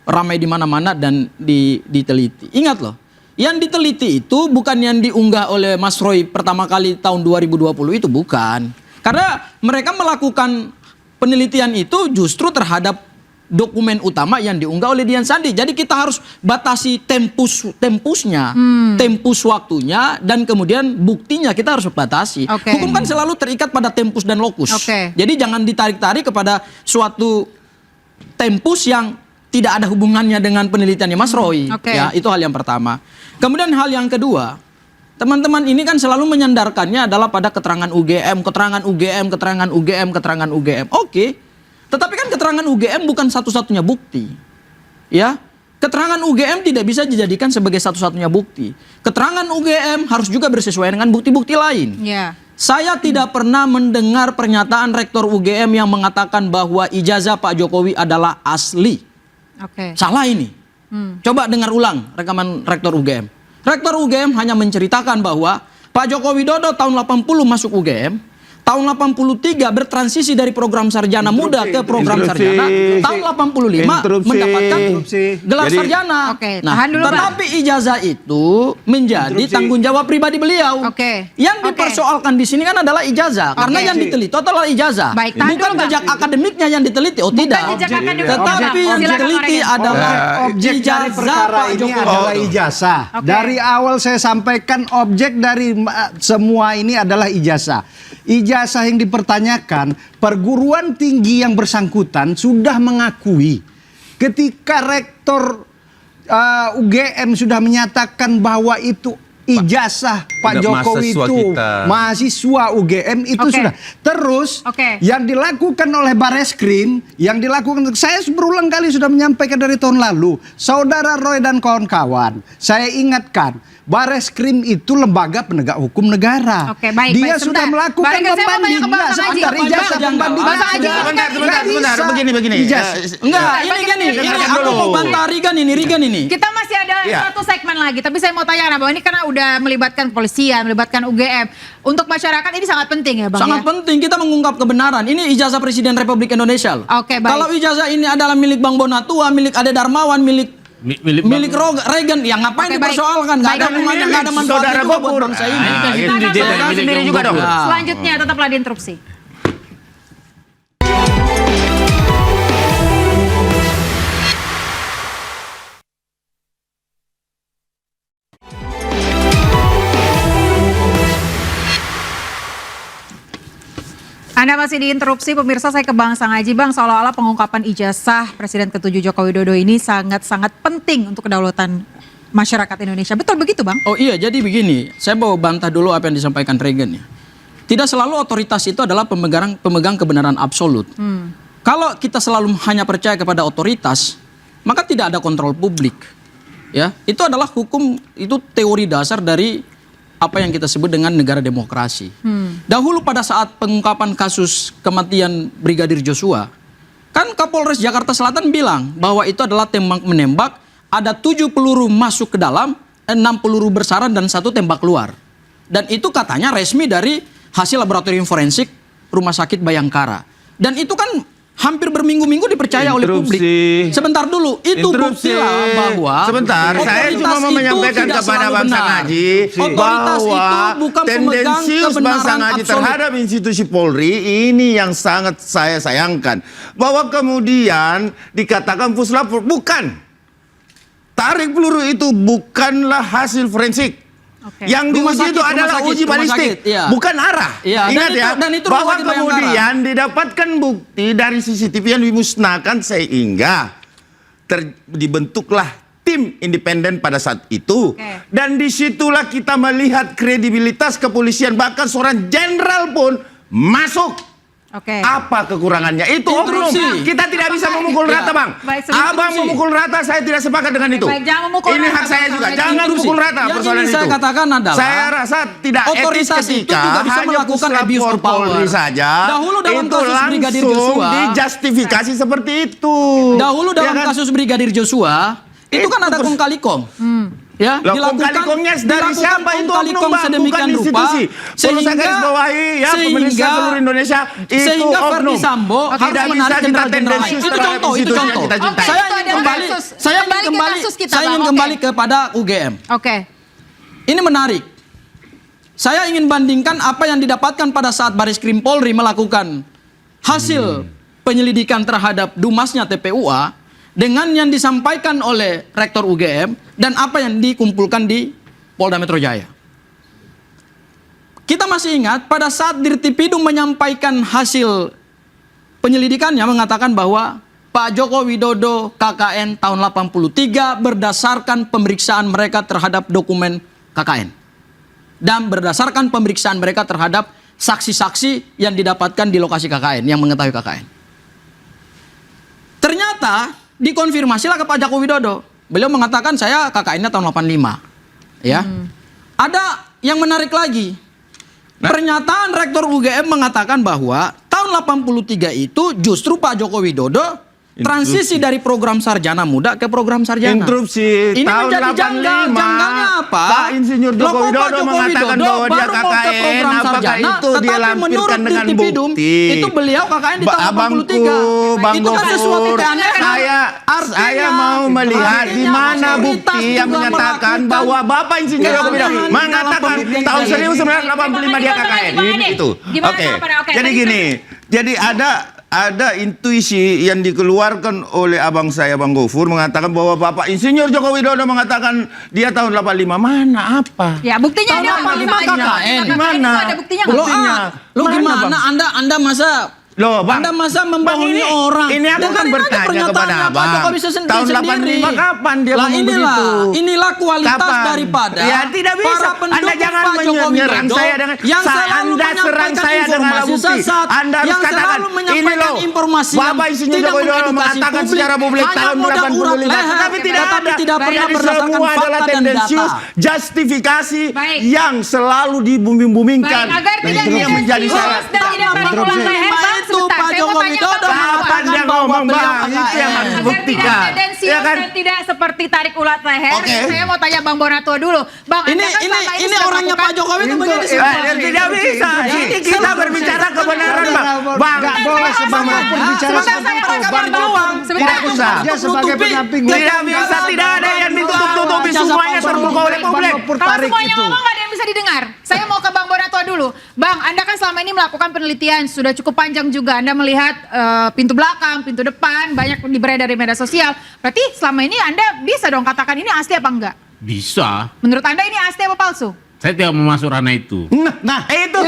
[SPEAKER 1] ramai di mana-mana dan diteliti. Ingat loh, yang diteliti itu bukan yang diunggah oleh Mas Roy pertama kali tahun 2020 itu bukan. Karena mereka melakukan penelitian itu justru terhadap dokumen utama yang diunggah oleh Dian Sandi. Jadi kita harus batasi tempusnya, tempus waktunya, dan kemudian buktinya kita harus batasi.
[SPEAKER 7] Oke.
[SPEAKER 1] Hukum kan selalu terikat pada tempus dan lokus.
[SPEAKER 7] Oke.
[SPEAKER 1] Jadi jangan ditarik-tarik kepada suatu tempus yang tidak ada hubungannya dengan penelitiannya Mas Roy.
[SPEAKER 7] Oke.
[SPEAKER 1] Ya, itu hal yang pertama. Kemudian hal yang kedua, teman-teman ini kan selalu menyandarkannya adalah pada keterangan UGM, keterangan UGM, keterangan UGM, keterangan UGM. Oke. Tetapi kan keterangan UGM bukan satu-satunya bukti. Ya. Keterangan UGM tidak bisa dijadikan sebagai satu-satunya bukti. Keterangan UGM harus juga bersesuaian dengan bukti-bukti lain.
[SPEAKER 7] Ya.
[SPEAKER 1] Saya tidak pernah mendengar pernyataan Rektor UGM yang mengatakan bahwa ijazah Pak Jokowi adalah asli.
[SPEAKER 7] Oke.
[SPEAKER 1] Salah ini. Coba dengar ulang rekaman Rektor UGM. Rektor UGM hanya menceritakan bahwa Pak Joko Widodo tahun 80 masuk UGM. Tahun 83 bertransisi dari program sarjana muda ke program
[SPEAKER 3] Interupsi.
[SPEAKER 1] sarjana. Tahun 85
[SPEAKER 3] Interupsi.
[SPEAKER 1] mendapatkan gelar
[SPEAKER 3] Jadi-
[SPEAKER 1] sarjana.
[SPEAKER 7] Oke,
[SPEAKER 1] Nah,
[SPEAKER 7] tahan dulu, Bang.
[SPEAKER 1] tetapi ijazah itu menjadi tanggung jawab pribadi beliau.
[SPEAKER 7] Oke.
[SPEAKER 1] Yang
[SPEAKER 7] Oke.
[SPEAKER 1] dipersoalkan di sini kan adalah ijazah, karena
[SPEAKER 7] Oke.
[SPEAKER 1] yang diteliti adalah ijazah.
[SPEAKER 7] Baik, tahan
[SPEAKER 1] bukan
[SPEAKER 7] dulu, Bang.
[SPEAKER 1] jejak akademiknya yang diteliti. Oh,
[SPEAKER 7] Bukan
[SPEAKER 1] tidak.
[SPEAKER 7] jejak akademik.
[SPEAKER 1] Tetapi yang
[SPEAKER 7] Silakan,
[SPEAKER 1] diteliti
[SPEAKER 7] Bang Regen.
[SPEAKER 1] adalah
[SPEAKER 8] Objek dari
[SPEAKER 1] ijazah
[SPEAKER 8] perkara
[SPEAKER 1] Pak
[SPEAKER 8] ini
[SPEAKER 1] Jokowi.
[SPEAKER 8] adalah ijazah.
[SPEAKER 7] Oke.
[SPEAKER 8] Dari awal saya sampaikan objek dari semua ini adalah ijazah. ijazah yang dipertanyakan, perguruan tinggi yang bersangkutan sudah mengakui ketika rektor UGM sudah menyatakan bahwa itu ijazah Pak
[SPEAKER 3] Enggak,
[SPEAKER 8] Jokowi
[SPEAKER 3] mahasiswa
[SPEAKER 8] itu
[SPEAKER 3] kita.
[SPEAKER 8] mahasiswa UGM itu
[SPEAKER 7] Oke.
[SPEAKER 8] sudah. Terus
[SPEAKER 7] Oke.
[SPEAKER 8] yang dilakukan oleh Bareskrim, yang dilakukan, saya berulang kali sudah menyampaikan dari tahun lalu, saudara Roy dan kawan-kawan, saya ingatkan, Bareskrim itu lembaga penegak hukum negara.
[SPEAKER 7] Oke, baik,
[SPEAKER 8] Dia
[SPEAKER 7] baik,
[SPEAKER 8] sudah
[SPEAKER 7] sebentar.
[SPEAKER 8] melakukan
[SPEAKER 7] Bang Haji, saya mau tanya ke Bang
[SPEAKER 8] pembandingan,
[SPEAKER 7] Haji.
[SPEAKER 8] sebentar, ijazah
[SPEAKER 1] Bang
[SPEAKER 8] pembandingan.
[SPEAKER 7] Haji,
[SPEAKER 8] sudah.
[SPEAKER 7] sebentar,
[SPEAKER 8] Nggak
[SPEAKER 3] sebentar,
[SPEAKER 8] bisa.
[SPEAKER 3] begini.
[SPEAKER 1] Enggak,
[SPEAKER 7] Sebentar,
[SPEAKER 1] ini
[SPEAKER 7] begini.
[SPEAKER 1] aku mau bantah Rigan ini.
[SPEAKER 7] Kita masih ada
[SPEAKER 3] Iya.
[SPEAKER 7] satu segmen lagi, tapi saya mau tanya Bang, ini karena udah melibatkan kepolisian, melibatkan UGM. Untuk masyarakat ini sangat penting ya Bang
[SPEAKER 1] Sangat
[SPEAKER 7] ya?
[SPEAKER 1] penting kita mengungkap kebenaran. Ini ijazah Presiden Republik Indonesia loh.
[SPEAKER 7] Oke, baik.
[SPEAKER 1] Kalau ijazah ini adalah milik Bang Bonatua, milik Ade Darmawan, milik
[SPEAKER 4] Milik
[SPEAKER 1] Reagan, ya ngapain
[SPEAKER 7] Oke, baik.
[SPEAKER 1] dipersoalkan? Nggak ada
[SPEAKER 7] Baik,
[SPEAKER 1] hubungannya, nggak ada manfaatnya
[SPEAKER 3] saudara
[SPEAKER 1] juga buat
[SPEAKER 3] Gopur.
[SPEAKER 1] bangsa ini.
[SPEAKER 4] Nah,
[SPEAKER 7] Kita
[SPEAKER 4] itu
[SPEAKER 7] akan
[SPEAKER 4] dia
[SPEAKER 7] bahas
[SPEAKER 4] sendiri juga dong.
[SPEAKER 7] Selanjutnya tetaplah di interupsi. Anda masih diinterupsi pemirsa, saya ke Bang Sang Haji. Bang, seolah-olah pengungkapan ijazah Presiden ke-7 Joko Widodo ini sangat-sangat penting untuk kedaulatan masyarakat Indonesia. Betul begitu Bang?
[SPEAKER 1] Oh iya, jadi begini, saya mau bantah dulu apa yang disampaikan Reagan ya. Tidak selalu otoritas itu adalah pemegang kebenaran absolut. Kalau kita selalu hanya percaya kepada otoritas, maka tidak ada kontrol publik. Ya, itu adalah hukum, itu teori dasar dari apa yang kita sebut dengan negara demokrasi. Dahulu pada saat pengungkapan kasus kematian Brigadir Joshua, kan Kapolres Jakarta Selatan bilang bahwa itu adalah tembak-menembak, ada 7 peluru masuk ke dalam, 6 peluru bersarang dan 1 tembak keluar. Dan itu katanya resmi dari hasil laboratorium forensik Rumah Sakit Bayangkara. Dan itu kan hampir berminggu-minggu dipercaya oleh publik.
[SPEAKER 3] Interupsi.
[SPEAKER 1] Sebentar dulu, itu buktilah bahwa
[SPEAKER 3] Sebentar, saya cuma mau
[SPEAKER 1] otoritas
[SPEAKER 3] menyampaikan
[SPEAKER 1] itu tidak
[SPEAKER 3] kepada
[SPEAKER 1] selalu
[SPEAKER 3] Bang Sang
[SPEAKER 1] benar.
[SPEAKER 3] Haji
[SPEAKER 1] Otoritas
[SPEAKER 3] bahwa
[SPEAKER 1] itu bukan pemegang
[SPEAKER 3] tendensius Bang
[SPEAKER 1] kebenaran
[SPEAKER 3] Sang Haji
[SPEAKER 1] absolut.
[SPEAKER 3] terhadap institusi Polri ini yang sangat saya sayangkan. Bahwa kemudian dikatakan puslap, bukan. Tarik peluru itu bukanlah hasil forensik.
[SPEAKER 7] Oke.
[SPEAKER 3] Yang
[SPEAKER 1] Rumah
[SPEAKER 3] diuji
[SPEAKER 1] sakit,
[SPEAKER 3] itu
[SPEAKER 1] rumah
[SPEAKER 3] adalah
[SPEAKER 1] sakit,
[SPEAKER 3] uji
[SPEAKER 1] rumah
[SPEAKER 3] balistik,
[SPEAKER 1] sakit, iya.
[SPEAKER 3] bukan arah.
[SPEAKER 1] Iya,
[SPEAKER 3] Ingat
[SPEAKER 1] dan itu
[SPEAKER 3] bahwa
[SPEAKER 1] rumah sakit Bayangkara.
[SPEAKER 3] kemudian didapatkan bukti dari CCTV yang dimusnahkan sehingga dibentuklah tim independen pada saat itu.
[SPEAKER 7] Oke.
[SPEAKER 3] Dan disitulah kita melihat kredibilitas kepolisian, bahkan seorang jenderal pun masuk.
[SPEAKER 7] Oke.
[SPEAKER 3] Apa kekurangannya? Itu oknum.
[SPEAKER 1] Interupsi.
[SPEAKER 3] Kita tidak bisa memukul
[SPEAKER 1] Ya.
[SPEAKER 3] rata, Bang.
[SPEAKER 7] Baik, sebelum
[SPEAKER 3] Abang
[SPEAKER 1] interupsi.
[SPEAKER 3] memukul rata, saya tidak sepakat dengan itu.
[SPEAKER 7] baik, jangan memukul
[SPEAKER 3] Ini
[SPEAKER 7] rata,
[SPEAKER 3] hak saya
[SPEAKER 7] Bang.
[SPEAKER 3] juga.
[SPEAKER 7] Baik,
[SPEAKER 3] Jangan
[SPEAKER 1] interupsi.
[SPEAKER 3] memukul rata
[SPEAKER 1] Yang
[SPEAKER 3] persoalan
[SPEAKER 1] ingin
[SPEAKER 3] itu.
[SPEAKER 1] saya katakan adalah
[SPEAKER 3] Saya rasa tidak
[SPEAKER 1] otoritas
[SPEAKER 3] etis
[SPEAKER 1] itu
[SPEAKER 3] ketika
[SPEAKER 1] juga bisa
[SPEAKER 3] hanya
[SPEAKER 1] melakukan
[SPEAKER 3] puslap
[SPEAKER 1] abuse of power.
[SPEAKER 3] Polri saja.
[SPEAKER 1] Dahulu dalam
[SPEAKER 3] itu
[SPEAKER 1] kasus Brigadir
[SPEAKER 3] langsung
[SPEAKER 1] Joshua.
[SPEAKER 3] dijustifikasi seperti itu.
[SPEAKER 1] Dahulu dalam
[SPEAKER 3] Ya kan?
[SPEAKER 1] kasus Brigadir Joshua, itu kan ada kong kali kong. Ya,
[SPEAKER 3] Lah, kong kali kongnya dari siapa itu oknum, Bang?
[SPEAKER 1] sedemikian
[SPEAKER 3] Bukan
[SPEAKER 1] rupa
[SPEAKER 3] institusi. Perlu saya garis bawahi ya, pemerintah seluruh Indonesia itu
[SPEAKER 1] sehingga Verdi
[SPEAKER 3] oknum.
[SPEAKER 1] Sambo harus
[SPEAKER 3] Tidak bisa
[SPEAKER 1] menarik
[SPEAKER 3] kita
[SPEAKER 1] jenderal-jenderal lain.
[SPEAKER 3] tendensius
[SPEAKER 1] Itu
[SPEAKER 3] terhadap
[SPEAKER 1] contoh, itu
[SPEAKER 3] institusi yang
[SPEAKER 1] contoh.
[SPEAKER 3] kita cintai.
[SPEAKER 1] Saya
[SPEAKER 7] Itu
[SPEAKER 1] ingin
[SPEAKER 7] adalah
[SPEAKER 1] kembali,
[SPEAKER 7] kasus.
[SPEAKER 1] saya
[SPEAKER 7] Kembali
[SPEAKER 1] ingin
[SPEAKER 7] ke
[SPEAKER 1] kembali,
[SPEAKER 7] kasus kita,
[SPEAKER 1] saya
[SPEAKER 7] Bang.
[SPEAKER 1] ingin
[SPEAKER 7] Oke.
[SPEAKER 1] kembali kepada UGM.
[SPEAKER 7] Oke.
[SPEAKER 1] Ini menarik. Saya ingin bandingkan apa yang didapatkan pada saat Bareskrim Polri melakukan hasil penyelidikan terhadap Dumasnya TPUA dengan yang disampaikan oleh Rektor UGM dan apa yang dikumpulkan di Polda Metro Jaya. Kita masih ingat pada saat Dirtipidum menyampaikan hasil penyelidikannya mengatakan bahwa Pak Joko Widodo KKN tahun 83 berdasarkan pemeriksaan mereka terhadap dokumen KKN. Dan berdasarkan pemeriksaan mereka terhadap saksi-saksi yang didapatkan di lokasi KKN, yang mengetahui KKN. Ternyata dikonfirmasilah ke Pak Joko Widodo. Beliau mengatakan saya KKN-nya tahun 85. Ya. Ada yang menarik lagi. Pernyataan Rektor UGM mengatakan bahwa tahun 83 itu justru Pak Joko Widodo transisi dari program sarjana muda ke program sarjana.
[SPEAKER 3] Interupsi.
[SPEAKER 1] Ini
[SPEAKER 3] Tahun
[SPEAKER 1] menjadi
[SPEAKER 3] 85,
[SPEAKER 1] janggal. Janggalnya apa?
[SPEAKER 3] Pak Insinyur
[SPEAKER 1] Loh,
[SPEAKER 3] Joko
[SPEAKER 1] kok Pak
[SPEAKER 3] Widodo
[SPEAKER 1] Joko
[SPEAKER 3] mengatakan
[SPEAKER 1] Widodo
[SPEAKER 3] bahwa dia
[SPEAKER 1] baru mau ke
[SPEAKER 3] KKN,
[SPEAKER 1] program
[SPEAKER 3] apakah
[SPEAKER 1] sarjana,
[SPEAKER 3] itu dia
[SPEAKER 1] tetapi
[SPEAKER 3] lampirkan
[SPEAKER 1] menurut
[SPEAKER 3] dengan
[SPEAKER 1] Dirtipidum,
[SPEAKER 3] bukti?
[SPEAKER 1] itu beliau KKN di tahun
[SPEAKER 3] Abangku,
[SPEAKER 1] 83.
[SPEAKER 3] Bang
[SPEAKER 1] Itu kan sesuatu
[SPEAKER 3] Gopur,
[SPEAKER 1] keanehan.
[SPEAKER 3] saya mau melihat di mana bukti yang menyatakan bahwa Bapak Insinyur Joko Widodo
[SPEAKER 1] keanehan
[SPEAKER 3] mengatakan
[SPEAKER 1] dalam
[SPEAKER 3] tahun
[SPEAKER 1] pemilihan.
[SPEAKER 3] 1985 dia KKN.
[SPEAKER 7] Gimana,
[SPEAKER 3] Itu.
[SPEAKER 7] Gimana
[SPEAKER 3] Oke.
[SPEAKER 7] jawabannya? Oke,
[SPEAKER 3] Jadi
[SPEAKER 7] tadi
[SPEAKER 3] gini, jadi ada ada intuisi yang dikeluarkan oleh abang saya, Bang Gofur, mengatakan bahwa Bapak Insinyur Joko Widodo mengatakan dia tahun 85. Mana apa?
[SPEAKER 7] Ya, buktinya
[SPEAKER 1] Tahun
[SPEAKER 7] ada
[SPEAKER 1] 85 KKN.
[SPEAKER 3] Mana?
[SPEAKER 7] Ada buktinya nggak?
[SPEAKER 1] Lo lo
[SPEAKER 3] Mana,
[SPEAKER 1] gimana?
[SPEAKER 3] Bang?
[SPEAKER 1] Anda masa
[SPEAKER 3] Loh, Bang.
[SPEAKER 1] Anda masa membohongi
[SPEAKER 3] Bang,
[SPEAKER 1] orang?
[SPEAKER 3] Ini aku kan
[SPEAKER 1] Dengerin aja
[SPEAKER 3] bertanya
[SPEAKER 1] pernyataannya
[SPEAKER 3] kepada
[SPEAKER 1] Pak
[SPEAKER 3] Abang.
[SPEAKER 1] Jokowi
[SPEAKER 3] Tahun
[SPEAKER 1] sendiri.
[SPEAKER 3] 85 kapan dia
[SPEAKER 1] Lah
[SPEAKER 3] ngomong
[SPEAKER 1] inilah,
[SPEAKER 3] begitu?
[SPEAKER 1] inilah kualitas
[SPEAKER 3] Kapan?
[SPEAKER 1] daripada
[SPEAKER 3] Ya tidak bisa.
[SPEAKER 1] para pendukung
[SPEAKER 3] Anda jangan
[SPEAKER 1] Pak Jokowi
[SPEAKER 3] menyerang
[SPEAKER 1] Widodo
[SPEAKER 3] saya dengan
[SPEAKER 1] yang selalu
[SPEAKER 3] Anda serang
[SPEAKER 1] menyampaikan
[SPEAKER 3] saya dengan alat
[SPEAKER 1] informasi
[SPEAKER 3] bukti.
[SPEAKER 1] sesat,
[SPEAKER 3] Anda harus
[SPEAKER 1] yang
[SPEAKER 3] katakan
[SPEAKER 1] selalu
[SPEAKER 3] ini
[SPEAKER 1] menyampaikan
[SPEAKER 3] loh.
[SPEAKER 1] informasi
[SPEAKER 3] Bapak
[SPEAKER 1] yang
[SPEAKER 3] Insinyur
[SPEAKER 1] tidak
[SPEAKER 3] Joko Widodo
[SPEAKER 1] mengedukasi
[SPEAKER 3] mengatakan
[SPEAKER 1] publik,
[SPEAKER 3] secara publik
[SPEAKER 1] hanya
[SPEAKER 3] tahun
[SPEAKER 1] modal urat
[SPEAKER 3] 85.
[SPEAKER 1] leher,
[SPEAKER 3] Tetapi tidak
[SPEAKER 1] tetapi
[SPEAKER 3] ada.
[SPEAKER 1] tidak pernah
[SPEAKER 3] Jadi
[SPEAKER 1] berdasarkan
[SPEAKER 3] semua
[SPEAKER 1] fakta
[SPEAKER 3] adalah
[SPEAKER 1] dan
[SPEAKER 3] tendensius
[SPEAKER 1] data.
[SPEAKER 3] justifikasi
[SPEAKER 7] Baik.
[SPEAKER 3] yang selalu dibuming-bumingkan.
[SPEAKER 7] Baik, agar tidak
[SPEAKER 3] Ini yang menjadi
[SPEAKER 7] tendensius
[SPEAKER 3] syarat.
[SPEAKER 7] dan tidak tarik ulang leher, Bang,
[SPEAKER 1] Itu
[SPEAKER 7] sebentar.
[SPEAKER 1] Pak
[SPEAKER 7] Saya mau
[SPEAKER 1] Jokowi
[SPEAKER 7] tanya
[SPEAKER 1] Widodo
[SPEAKER 7] ke Bang Bonar.
[SPEAKER 3] Kapan dia ngomong, Bang? Itu yang harus
[SPEAKER 7] Agar tidak
[SPEAKER 3] dibuktikan.
[SPEAKER 7] tendensius
[SPEAKER 3] Ya kan?
[SPEAKER 7] dan tidak seperti tarik ulat leher.
[SPEAKER 3] Oke.
[SPEAKER 7] Saya mau tanya Bang Bonatua dulu. Bang, Anda kan selama
[SPEAKER 1] Ini
[SPEAKER 7] sudah
[SPEAKER 1] orangnya
[SPEAKER 7] melakukan-
[SPEAKER 1] Pak Jokowi itu begini sih.
[SPEAKER 3] Tidak bisa. Ini kita berbicara kebenaran, Bang. Bang,
[SPEAKER 8] Nggak boleh sebagai berbicara
[SPEAKER 7] Sebentar,
[SPEAKER 8] seperti
[SPEAKER 7] saya
[SPEAKER 8] itu,
[SPEAKER 7] mau
[SPEAKER 8] Bang.
[SPEAKER 7] berjuang. Sebentar.
[SPEAKER 3] Tidak usah.
[SPEAKER 8] Dia sebagai pendamping.
[SPEAKER 3] Tidak bisa, tidak ada yang ditutup-tutupi, semuanya terbuka oleh publik.
[SPEAKER 7] Kalau semuanya ngomong nggak ada yang bisa didengar. Saya mau ke Bang Bonatua dulu. Bang, Anda kan selama ini melakukan penelitian sudah cukup panjang juga. Anda melihat pintu belakang, pintu depan, banyak beredar di media sosial. Berarti selama ini Anda bisa dong katakan ini asli apa enggak?
[SPEAKER 4] Bisa.
[SPEAKER 7] Menurut Anda ini asli apa palsu?
[SPEAKER 4] Saya tidak mau masuk ranah itu.
[SPEAKER 8] Nah,
[SPEAKER 3] Itu.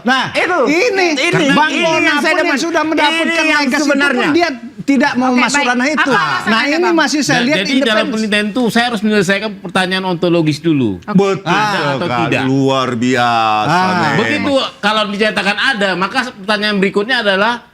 [SPEAKER 8] Nah,
[SPEAKER 3] Itu.
[SPEAKER 8] ini
[SPEAKER 3] Karena
[SPEAKER 8] Bang
[SPEAKER 3] ini
[SPEAKER 8] Bona
[SPEAKER 3] yang saya
[SPEAKER 8] pun yang
[SPEAKER 3] dapat.
[SPEAKER 8] sudah mendapatkan
[SPEAKER 3] Ini yang
[SPEAKER 8] legacy itu
[SPEAKER 3] sebenarnya.
[SPEAKER 8] pun dia tidak mau
[SPEAKER 7] Oke,
[SPEAKER 8] masuk
[SPEAKER 7] baik.
[SPEAKER 8] ranah itu.
[SPEAKER 7] Apa alasan
[SPEAKER 8] Nah,
[SPEAKER 7] Anda,
[SPEAKER 8] ini
[SPEAKER 7] Bang?
[SPEAKER 8] masih saya lihat
[SPEAKER 4] Jadi dalam
[SPEAKER 8] independen.
[SPEAKER 4] penelitian itu saya harus menyelesaikan pertanyaan ontologis dulu.
[SPEAKER 3] Betul
[SPEAKER 4] Ada atau
[SPEAKER 3] sekali.
[SPEAKER 4] tidak?
[SPEAKER 3] Luar biasa.
[SPEAKER 8] Ah.
[SPEAKER 3] men.
[SPEAKER 4] Begitu kalau dinyatakan ada, maka pertanyaan berikutnya adalah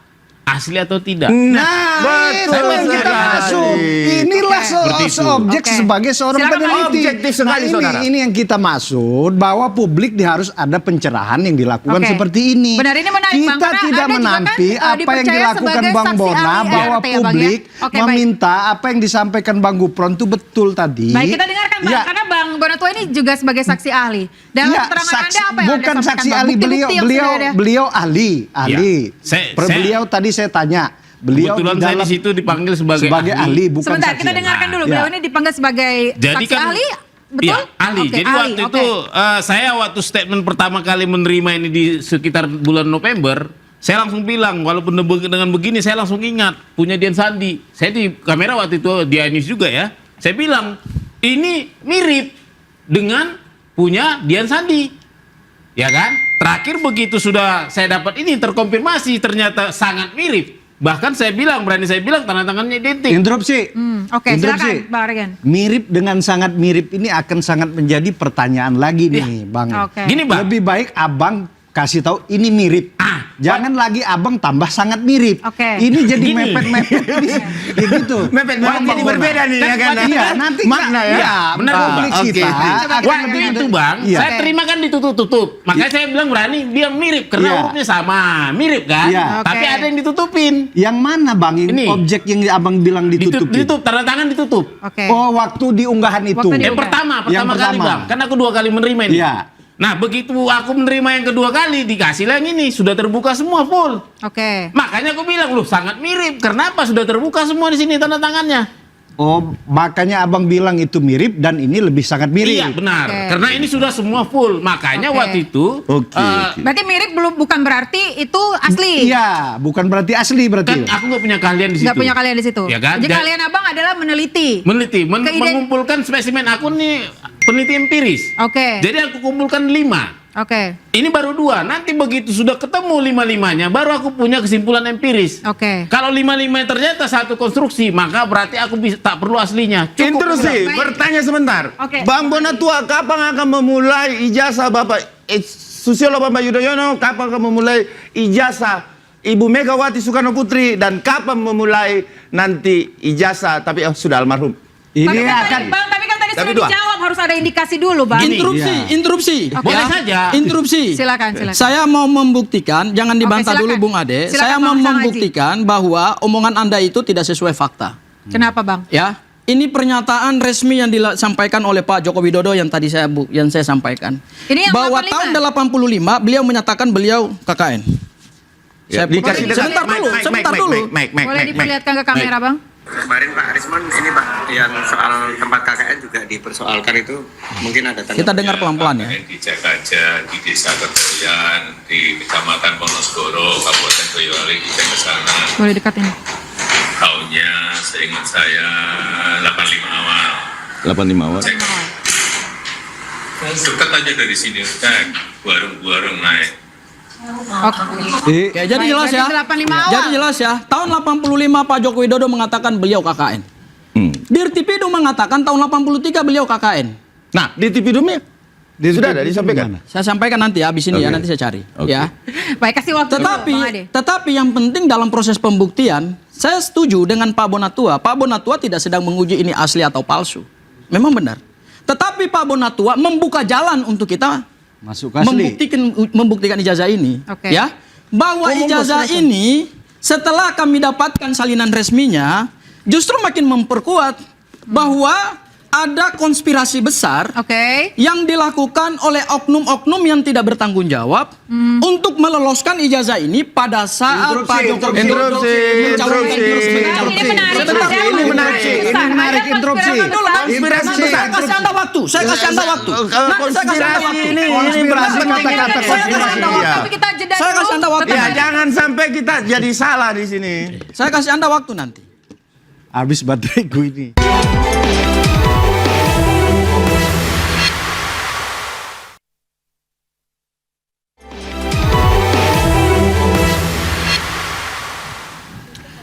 [SPEAKER 4] asli atau tidak.
[SPEAKER 8] Nah,
[SPEAKER 3] Betul
[SPEAKER 8] itu yang kita
[SPEAKER 3] sekali.
[SPEAKER 8] maksud. Inilah
[SPEAKER 4] Seperti itu.
[SPEAKER 8] seobjek
[SPEAKER 7] Oke.
[SPEAKER 8] sebagai seorang
[SPEAKER 7] Silakan,
[SPEAKER 8] peneliti.
[SPEAKER 3] Bang. Objektif sekali,
[SPEAKER 8] Nah,
[SPEAKER 3] saudara.
[SPEAKER 8] ini yang kita maksud bahwa publik harus ada pencerahan yang dilakukan
[SPEAKER 7] Oke.
[SPEAKER 8] seperti ini.
[SPEAKER 7] Benar, ini menarik, Bang,
[SPEAKER 8] Kita
[SPEAKER 7] karena
[SPEAKER 8] tidak
[SPEAKER 7] Anda juga
[SPEAKER 8] menampi
[SPEAKER 7] kan,
[SPEAKER 8] apa yang
[SPEAKER 7] dipercaya
[SPEAKER 8] dilakukan
[SPEAKER 7] sebagai
[SPEAKER 8] Bang
[SPEAKER 7] saksi
[SPEAKER 8] Bona
[SPEAKER 7] ahli
[SPEAKER 8] bahwa
[SPEAKER 7] RT ya, Bang, ya?
[SPEAKER 8] publik
[SPEAKER 7] Oke, baik.
[SPEAKER 8] meminta apa yang disampaikan Bang Gupron itu betul tadi.
[SPEAKER 7] Baik, kita dengarkan Bang,
[SPEAKER 8] Ya.
[SPEAKER 7] karena Bang Bonatua ini juga sebagai saksi ahli. Dalam
[SPEAKER 8] Iya,
[SPEAKER 7] keterangan
[SPEAKER 8] saksi-
[SPEAKER 7] Anda apa yang
[SPEAKER 8] bukan
[SPEAKER 7] Anda sampaikan,
[SPEAKER 8] saksi
[SPEAKER 7] Bang?
[SPEAKER 8] ahli,
[SPEAKER 7] Bukti-bukti yang sudah ada.
[SPEAKER 8] beliau ahli.
[SPEAKER 4] Saya-
[SPEAKER 8] Beliau tadi saya tanya. Beliau
[SPEAKER 4] Kebetulan
[SPEAKER 8] di
[SPEAKER 4] saya
[SPEAKER 8] dalam-
[SPEAKER 4] di situ dipanggil sebagai
[SPEAKER 8] ahli, bukan
[SPEAKER 7] Sebentar,
[SPEAKER 8] saksi
[SPEAKER 7] kita
[SPEAKER 8] ahli.
[SPEAKER 7] dengarkan dulu.
[SPEAKER 8] Ya.
[SPEAKER 7] Beliau ini dipanggil sebagai
[SPEAKER 4] Jadi
[SPEAKER 7] saksi
[SPEAKER 4] kan
[SPEAKER 7] ahli, betul?
[SPEAKER 4] Iya, ahli.
[SPEAKER 7] Oke,
[SPEAKER 4] Jadi
[SPEAKER 7] ahli,
[SPEAKER 4] waktu
[SPEAKER 7] oke.
[SPEAKER 4] itu saya waktu statement pertama kali menerima ini di sekitar bulan November, saya langsung bilang walaupun dengan begini saya langsung ingat punya Dian Sandi. Saya di kamera waktu itu di Ainis juga ya. Saya bilang ini mirip dengan punya Dian Sandi. Ya kan? Terakhir begitu sudah saya dapat ini terkonfirmasi ternyata sangat mirip. Bahkan saya bilang, berani saya bilang tanda tangannya identik.
[SPEAKER 8] Interupsi.
[SPEAKER 7] Oke,
[SPEAKER 8] Interupsi.
[SPEAKER 7] silakan, Bang Regen.
[SPEAKER 8] Mirip dengan sangat mirip ini akan sangat menjadi pertanyaan lagi nih, Bang.
[SPEAKER 7] Oke.
[SPEAKER 4] Gini, Bang.
[SPEAKER 8] Lebih baik Abang kasih tahu ini mirip. Jangan lagi Abang tambah sangat mirip.
[SPEAKER 7] Oke.
[SPEAKER 8] Ini jadi
[SPEAKER 4] Gini.
[SPEAKER 8] mepet-mepet. Ya gitu.
[SPEAKER 3] Mepet-mepet jadi berbeda nih, ya kan?
[SPEAKER 8] Iya, nanti
[SPEAKER 3] Makna ya?
[SPEAKER 8] Iya,
[SPEAKER 4] Benar,
[SPEAKER 8] publik
[SPEAKER 3] Bang.
[SPEAKER 8] kita
[SPEAKER 3] Oke.
[SPEAKER 8] akan
[SPEAKER 4] Waktu
[SPEAKER 8] lebih-
[SPEAKER 4] itu Bang,
[SPEAKER 8] Iya.
[SPEAKER 4] saya terima kan ditutup-tutup. Makanya saya bilang berani bilang mirip karena
[SPEAKER 8] Iya.
[SPEAKER 4] hurufnya sama, mirip kan?
[SPEAKER 8] Iya.
[SPEAKER 4] Tapi
[SPEAKER 7] Oke.
[SPEAKER 4] ada yang ditutupin.
[SPEAKER 8] Yang mana Bang? Yang
[SPEAKER 4] Ini.
[SPEAKER 8] objek yang Abang bilang ditutup.
[SPEAKER 4] Ditutup, tanda tangan ditutup.
[SPEAKER 7] Oke.
[SPEAKER 8] Oh, waktu di unggahan itu.
[SPEAKER 7] Waktu di
[SPEAKER 4] Yang pertama kali
[SPEAKER 8] pertama.
[SPEAKER 4] Bang, kan aku 2 kali menerima ini.
[SPEAKER 8] Iya.
[SPEAKER 4] Nah begitu aku menerima yang kedua kali dikasih yang ini sudah terbuka semua full.
[SPEAKER 7] Oke.
[SPEAKER 4] Makanya aku bilang loh sangat mirip. Kenapa sudah terbuka semua di sini tanda tangannya?
[SPEAKER 8] Oh, makanya Abang bilang itu mirip dan ini lebih sangat mirip.
[SPEAKER 4] Iya benar.
[SPEAKER 7] Oke.
[SPEAKER 4] Karena ini sudah semua full. Makanya
[SPEAKER 7] Oke.
[SPEAKER 4] waktu itu
[SPEAKER 3] Oke, oke.
[SPEAKER 7] Berarti mirip bukan berarti itu asli.
[SPEAKER 8] Iya, bukan berarti asli
[SPEAKER 4] kan
[SPEAKER 8] berarti.
[SPEAKER 4] aku nggak punya keahlian di situ.
[SPEAKER 7] Nggak punya kalian di situ.
[SPEAKER 4] Ya kan?
[SPEAKER 7] Jadi
[SPEAKER 4] Dan-
[SPEAKER 7] kalian Abang adalah meneliti.
[SPEAKER 4] Meneliti,
[SPEAKER 7] Keiden-
[SPEAKER 4] mengumpulkan spesimen aku nih peneliti empiris.
[SPEAKER 7] Oke.
[SPEAKER 4] Jadi aku kumpulkan 5.
[SPEAKER 7] Oke.
[SPEAKER 4] Ini baru 2. Nanti begitu sudah ketemu 5-5-nya, baru aku punya kesimpulan empiris.
[SPEAKER 7] Oke.
[SPEAKER 4] Kalau 5-5 ternyata satu konstruksi, maka berarti aku bisa tak perlu aslinya. Cukup.
[SPEAKER 3] Interupsi,
[SPEAKER 7] Baik.
[SPEAKER 3] bertanya sebentar.
[SPEAKER 7] Oke.
[SPEAKER 3] Bang Bonatua, kapan akan memulai ijazah Bapak Susilo Bambang Yudhoyono? Kapan akan memulai ijazah Ibu Megawati Soekarno Putri? Dan kapan memulai nanti ijazah, tapi sudah almarhum?
[SPEAKER 8] Ini
[SPEAKER 7] Tapi kan
[SPEAKER 8] akan
[SPEAKER 7] tadi, Bang, tapi kan tadi
[SPEAKER 3] Tapi
[SPEAKER 7] sudah
[SPEAKER 3] dua.
[SPEAKER 7] dijawab harus ada indikasi dulu, Bang.
[SPEAKER 4] Gini.
[SPEAKER 1] Interupsi.
[SPEAKER 4] Boleh saja.
[SPEAKER 1] Interupsi.
[SPEAKER 7] Silakan.
[SPEAKER 1] Saya mau membuktikan, jangan dibantah
[SPEAKER 7] Oke,
[SPEAKER 1] dulu
[SPEAKER 7] silakan.
[SPEAKER 1] Bung Ade.
[SPEAKER 7] Silakan,
[SPEAKER 1] Saya
[SPEAKER 7] Bang
[SPEAKER 1] mau
[SPEAKER 7] Sang Haji.
[SPEAKER 1] membuktikan bahwa omongan Anda itu tidak sesuai fakta.
[SPEAKER 7] Kenapa, Bang?
[SPEAKER 1] Ya, ini pernyataan resmi yang disampaikan oleh Pak Joko Widodo yang tadi saya sampaikan.
[SPEAKER 7] Ini yang
[SPEAKER 1] bahwa
[SPEAKER 7] 85.
[SPEAKER 1] tahun 85 beliau menyatakan beliau KKN.
[SPEAKER 3] Ya,
[SPEAKER 1] Saya
[SPEAKER 3] dikasih
[SPEAKER 1] sebentar
[SPEAKER 3] dekat.
[SPEAKER 1] dulu, sebentar dulu.
[SPEAKER 7] Boleh diperlihatkan ke kamera, Bang?
[SPEAKER 9] Kemarin Pak Rismon ini Pak, yang soal tempat KKN juga dipersoalkan itu mungkin ada tanggapan.
[SPEAKER 1] Kita dengar pelan-pelan ya.
[SPEAKER 10] Di Jagaja, di Desa Kedoyan, di Kecamatan Wonosegoro, Kabupaten Boyolali, kita ke sana.
[SPEAKER 7] Boleh dekat ini.
[SPEAKER 10] Tahunnya seingat saya 85 awal.
[SPEAKER 2] 85 awal.
[SPEAKER 10] Cek. Dekat aja dari sini, cek. Warung-warung naik.
[SPEAKER 7] Oke.
[SPEAKER 1] Oke, jadi
[SPEAKER 7] Baik,
[SPEAKER 1] jelas ya.
[SPEAKER 7] berarti 85 awal.
[SPEAKER 1] Jadi jelas ya. Tahun 85 Pak Joko Widodo mengatakan beliau KKN. Dirtipidum mengatakan tahun 83 beliau KKN.
[SPEAKER 3] Nah, di Tipidumnya sudah ada disampaikan.
[SPEAKER 1] Saya sampaikan nanti ya, habis ini ya,
[SPEAKER 3] Oke.
[SPEAKER 1] nanti saya cari.
[SPEAKER 3] Oke.
[SPEAKER 1] Ya.
[SPEAKER 7] Baik, kasih waktu dulu, Bang Ade.
[SPEAKER 1] Tetapi yang penting dalam proses pembuktian, saya setuju dengan Pak Bonatua. Pak Bonatua tidak sedang menguji ini asli atau palsu. Memang benar. Tetapi Pak Bonatua membuka jalan untuk kita
[SPEAKER 8] Masuk asli.
[SPEAKER 1] membuktikan ijazah ini.
[SPEAKER 7] Oke.
[SPEAKER 1] Ya. Bahwa ijazah ini setelah kami dapatkan salinan resminya, justru makin memperkuat bahwa ada konspirasi besar
[SPEAKER 7] Oke.
[SPEAKER 1] yang dilakukan oleh oknum-oknum yang tidak bertanggung jawab untuk meloloskan ijazah ini pada saat Pak Joko Widodo mencalonkan diri sebagai calon
[SPEAKER 7] Ini menarik.
[SPEAKER 1] presiden.
[SPEAKER 7] Ada
[SPEAKER 8] ini menarik,
[SPEAKER 7] konspirasi
[SPEAKER 8] ini
[SPEAKER 7] besar.
[SPEAKER 8] menarik,
[SPEAKER 7] Ada
[SPEAKER 8] interupsi.
[SPEAKER 7] konspirasi besar.
[SPEAKER 8] Konspirasi
[SPEAKER 1] Nanti saya kasih Anda waktu. Saya kasih Anda waktu. Nanti saya kasih Anda waktu.
[SPEAKER 8] Konspirasi, kata-kata
[SPEAKER 1] Saya kasih
[SPEAKER 8] konspirasi.
[SPEAKER 1] Anda waktu.
[SPEAKER 7] Tapi kita jeda
[SPEAKER 1] Saya
[SPEAKER 7] dulu.
[SPEAKER 1] kasih Anda waktu.
[SPEAKER 3] Ya, jangan sampai kita jadi salah di sini.
[SPEAKER 1] Saya kasih Anda waktu nanti.
[SPEAKER 8] Habis bateraiku ini.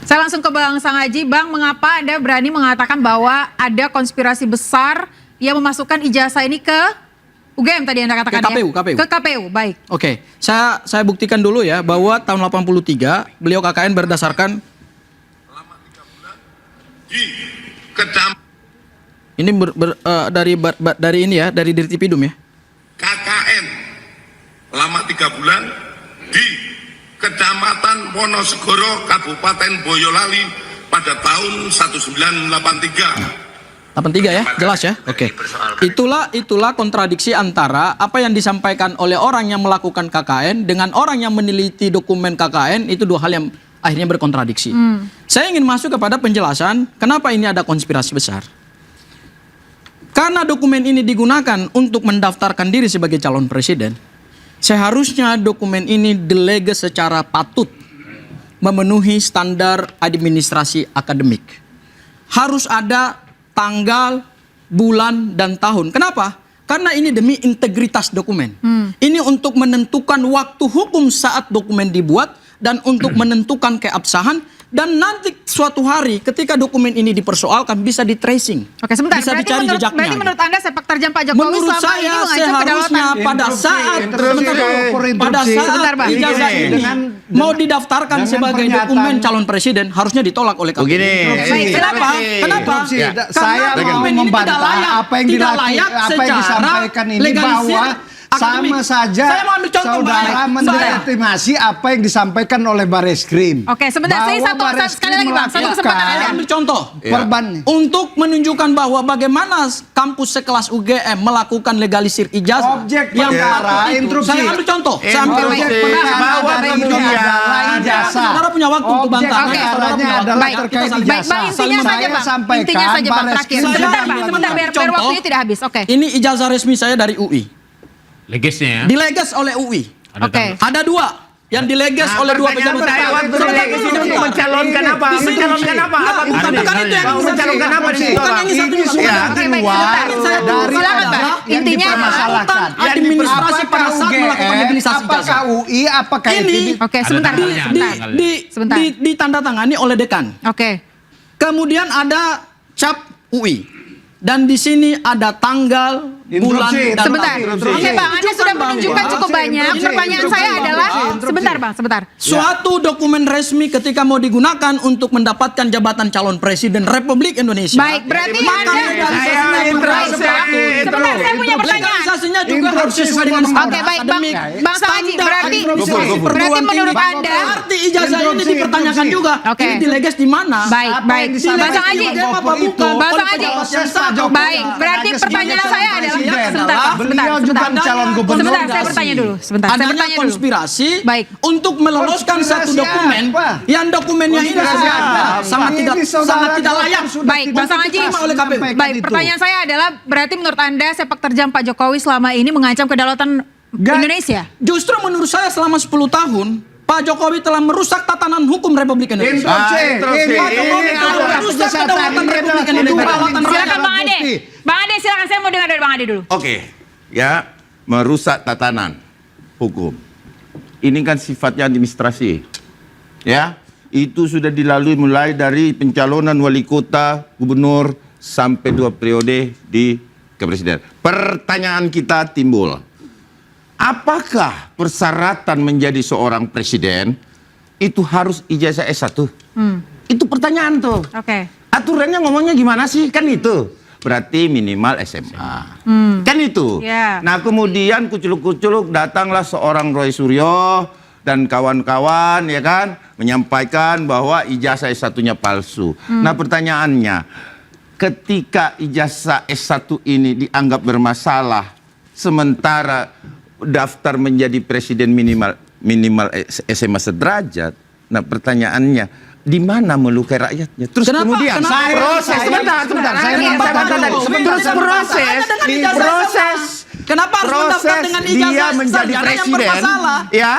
[SPEAKER 7] Saya langsung ke Bang Sang Haji. Bang, mengapa Anda berani mengatakan bahwa ada konspirasi besar yang memasukkan ijazah ini ke UGM tadi Anda katakan
[SPEAKER 1] Ke KPU,
[SPEAKER 7] ya?
[SPEAKER 1] KPU.
[SPEAKER 7] Ke KPU, baik.
[SPEAKER 1] Oke, saya buktikan dulu ya bahwa tahun 83 beliau KKN berdasarkan ini dari ini ya, dari Dirtipidum ya.
[SPEAKER 10] KKN lama 3 bulan di Kecamatan Wonosegoro, Kabupaten Boyolali pada tahun 1983.
[SPEAKER 1] 83 ya, jelas ya. Oke. Itulah kontradiksi antara apa yang disampaikan oleh orang yang melakukan KKN dengan orang yang meneliti dokumen KKN, itu dua hal yang akhirnya berkontradiksi. Saya ingin masuk kepada penjelasan kenapa ini ada konspirasi besar. Karena dokumen ini digunakan untuk mendaftarkan diri sebagai calon presiden, seharusnya dokumen ini deleges secara patut memenuhi standar administrasi akademik. Harus ada tanggal, bulan, dan tahun. Kenapa? Karena ini demi integritas dokumen. Ini untuk menentukan waktu hukum saat dokumen dibuat dan untuk menentukan keabsahan. Dan nanti suatu hari ketika dokumen ini dipersoalkan bisa di tracing.
[SPEAKER 7] Oke, sebentar.
[SPEAKER 1] Bisa dicari jejaknya.
[SPEAKER 7] Berarti menurut Anda sepak terjang Pak Jokowi
[SPEAKER 1] Menurut
[SPEAKER 7] selama
[SPEAKER 1] saya
[SPEAKER 7] ini mengancam
[SPEAKER 1] seharusnya
[SPEAKER 7] kedaulatan.
[SPEAKER 1] pada saat pada
[SPEAKER 7] Sebentar,
[SPEAKER 1] saat
[SPEAKER 7] Bang.
[SPEAKER 1] ijazah ini mau didaftarkan
[SPEAKER 8] dengan
[SPEAKER 1] sebagai
[SPEAKER 8] pernyataan-
[SPEAKER 1] dokumen calon presiden harusnya ditolak oleh KPU.
[SPEAKER 3] Begini.
[SPEAKER 7] Baik,
[SPEAKER 1] Kenapa? Kenapa?
[SPEAKER 8] Interupsi.
[SPEAKER 1] Karena
[SPEAKER 8] Saya mau
[SPEAKER 1] dokumen ini
[SPEAKER 8] membantah
[SPEAKER 1] tidak layak,
[SPEAKER 8] apa yang
[SPEAKER 1] tidak
[SPEAKER 8] dilakukan,
[SPEAKER 1] layak
[SPEAKER 8] apa yang
[SPEAKER 1] secara
[SPEAKER 8] disampaikan ini
[SPEAKER 1] legalisir
[SPEAKER 8] bahwa
[SPEAKER 1] akademik.
[SPEAKER 8] sama saja
[SPEAKER 1] Saya mau ambil contoh,
[SPEAKER 8] saudara
[SPEAKER 1] Bang.
[SPEAKER 8] mendelegitimasi apa yang disampaikan oleh Bareskrim.
[SPEAKER 7] Oke, sebentar. Saya
[SPEAKER 8] Bahwa
[SPEAKER 7] sekali lagi Bang, satu
[SPEAKER 8] Bareskrim
[SPEAKER 7] kesempatan
[SPEAKER 1] Saya
[SPEAKER 7] Anda.
[SPEAKER 1] ambil contoh.
[SPEAKER 8] Perban.
[SPEAKER 1] Untuk menunjukkan bahwa bagaimana kampus sekelas UGM melakukan legalisir ijazah
[SPEAKER 8] Objek
[SPEAKER 1] yang
[SPEAKER 8] perkara,
[SPEAKER 1] patut itu.
[SPEAKER 8] interupsi.
[SPEAKER 1] Saya ambil contoh. Saya ambil
[SPEAKER 8] Objek
[SPEAKER 1] contoh.
[SPEAKER 8] perkara
[SPEAKER 3] bahwa
[SPEAKER 8] dari ini
[SPEAKER 3] kemudian
[SPEAKER 8] adalah ijazah.
[SPEAKER 1] Saudara punya waktu untuk
[SPEAKER 8] Objek
[SPEAKER 1] bantah.
[SPEAKER 7] Oke.
[SPEAKER 8] perkaranya adalah
[SPEAKER 7] Baik.
[SPEAKER 8] terkait
[SPEAKER 1] Baik,
[SPEAKER 8] ijazah.
[SPEAKER 7] Bang, intinya
[SPEAKER 8] Saya
[SPEAKER 7] saja Bang.
[SPEAKER 8] sampaikan
[SPEAKER 7] Intinya saja Bang, terakhir.
[SPEAKER 8] Bareskrim
[SPEAKER 7] Sebentar
[SPEAKER 8] sudah
[SPEAKER 7] Bang, sebentar biar
[SPEAKER 1] Contoh.
[SPEAKER 7] waktunya tidak habis. Oke.
[SPEAKER 1] Ini ijazah resmi saya dari UI.
[SPEAKER 4] Legesnya ya.
[SPEAKER 1] Dileges oleh UI.
[SPEAKER 4] Ada
[SPEAKER 7] Oke.
[SPEAKER 1] Ada dua yang dileges oleh dua pejabat.
[SPEAKER 3] Waktu delegasi itu untuk mencalonkan apa? Mencalonkan apa? Apa
[SPEAKER 1] Bukan itu yang
[SPEAKER 3] mencalonkan apa di situ?
[SPEAKER 1] Bukan yang ini satu
[SPEAKER 8] Ini sudah
[SPEAKER 1] Ya.
[SPEAKER 7] Oke, baik,
[SPEAKER 8] keluar
[SPEAKER 7] sebentar.
[SPEAKER 8] dari
[SPEAKER 7] Silakan, Bang.
[SPEAKER 8] yang
[SPEAKER 7] Intinya
[SPEAKER 8] dipermasalahkan.
[SPEAKER 1] administrasi pada saat melakukan legalisasi
[SPEAKER 8] apakah
[SPEAKER 1] ijazah.
[SPEAKER 8] UI, apakah
[SPEAKER 1] Ini
[SPEAKER 7] Oke, sebentar.
[SPEAKER 4] Ada tanggalnya,
[SPEAKER 7] Sebentar.
[SPEAKER 4] tanggalnya.
[SPEAKER 7] Sebentar.
[SPEAKER 1] ditandatangani oleh dekan.
[SPEAKER 7] Oke.
[SPEAKER 1] Kemudian ada cap UI. Dan di sini ada tanggal, bulan,
[SPEAKER 8] Interupsi.
[SPEAKER 1] dan
[SPEAKER 7] Sebentar.
[SPEAKER 1] tahun.
[SPEAKER 7] Oke Bang, Anda sudah menunjukkan cukup banyak. Pertanyaan saya adalah, sebentar Bang, sebentar.
[SPEAKER 1] Suatu dokumen resmi ketika mau digunakan untuk mendapatkan jabatan calon presiden Republik Indonesia.
[SPEAKER 7] Baik, berarti
[SPEAKER 1] maka
[SPEAKER 7] Anda
[SPEAKER 1] legalisasinya
[SPEAKER 7] Baik,
[SPEAKER 1] berlaku.
[SPEAKER 7] sebentar, saya punya pertanyaan.
[SPEAKER 1] Legalisasinya juga harus sesuai dengan standar
[SPEAKER 7] Oke, baik, Bang.
[SPEAKER 1] akademik.
[SPEAKER 7] Bang Sahaji,
[SPEAKER 1] Standar
[SPEAKER 7] berarti
[SPEAKER 1] administrasi perguruan
[SPEAKER 7] menurut
[SPEAKER 1] tinggi.
[SPEAKER 7] Anda,
[SPEAKER 1] Berarti ijazah ini dipertanyakan juga.
[SPEAKER 7] Oke.
[SPEAKER 1] Ini dileges di mana?
[SPEAKER 7] baik,
[SPEAKER 8] Apa
[SPEAKER 7] baik.
[SPEAKER 8] yang disampaikan
[SPEAKER 7] Bang Sahaji,
[SPEAKER 8] oleh Bapak itu,
[SPEAKER 7] Bang
[SPEAKER 1] oleh
[SPEAKER 7] Sahaji,
[SPEAKER 1] pejabat yang sah.
[SPEAKER 7] baik. Berarti pertanyaan saya adalah, sebentar, Bang,
[SPEAKER 8] beliau
[SPEAKER 7] sebentar.
[SPEAKER 8] juga calon gubernur.
[SPEAKER 7] Sebentar, saya bertanya dulu. Sebentar, saya
[SPEAKER 1] Adanya
[SPEAKER 7] bertanya dulu.
[SPEAKER 1] konspirasi
[SPEAKER 7] Baik.
[SPEAKER 1] untuk meloloskan satu
[SPEAKER 8] Konspirasi
[SPEAKER 1] dokumen
[SPEAKER 8] apa?
[SPEAKER 1] yang dokumennya ini
[SPEAKER 8] Konspirasi apa?
[SPEAKER 1] sangat
[SPEAKER 8] Ini
[SPEAKER 1] tidak
[SPEAKER 8] saudara
[SPEAKER 1] layak.
[SPEAKER 8] sudah
[SPEAKER 7] Baik,
[SPEAKER 8] tidak
[SPEAKER 7] Bang Samad Haji.
[SPEAKER 8] diterima oleh KPK.
[SPEAKER 7] Baik, pertanyaan saya adalah berarti menurut Anda sepak terjang Pak Jokowi selama ini mengancam kedaulatan Indonesia?
[SPEAKER 1] Justru menurut saya selama 10 tahun Pak Jokowi telah merusak tatanan hukum Republik Indonesia.
[SPEAKER 8] Interupsi.
[SPEAKER 1] Pak Jokowi telah merusak kedaulatan Republik Indonesia. Kedaulatan
[SPEAKER 7] Silakan
[SPEAKER 1] rakyat.
[SPEAKER 7] Bang Ade. Bang Ade silakan, saya mau dengar dari Bang Ade dulu.
[SPEAKER 3] Oke, ya, merusak tatanan hukum. Ini kan sifatnya administrasi. Ya, itu sudah dilalui mulai dari pencalonan wali kota, gubernur, sampai 2 periode di kepresiden. Pertanyaan kita timbul. Apakah persyaratan menjadi seorang presiden itu harus ijazah S1? Itu pertanyaan tuh.
[SPEAKER 7] Oke.
[SPEAKER 3] Aturannya ngomongnya gimana sih? Kan itu. Berarti minimal SMA. Kan itu.
[SPEAKER 7] Ya.
[SPEAKER 3] Nah kemudian kuculuk-kuculuk datanglah seorang Roy Suryo dan kawan-kawan ya kan menyampaikan bahwa ijazah S1-nya palsu. Nah pertanyaannya, ketika ijazah S1 ini dianggap bermasalah sementara daftar menjadi presiden minimal SMA sederajat. Nah pertanyaannya, di mana melukai rakyatnya? Terus
[SPEAKER 1] Kenapa?
[SPEAKER 3] kemudian
[SPEAKER 1] Kenapa?
[SPEAKER 3] proses sebentar.
[SPEAKER 1] Saya
[SPEAKER 3] Terus proses
[SPEAKER 1] Kenapa harus mendaftar dengan ijazah
[SPEAKER 3] dia menjadi
[SPEAKER 1] sarjana yang
[SPEAKER 3] presiden,
[SPEAKER 1] bermasalah?
[SPEAKER 3] ya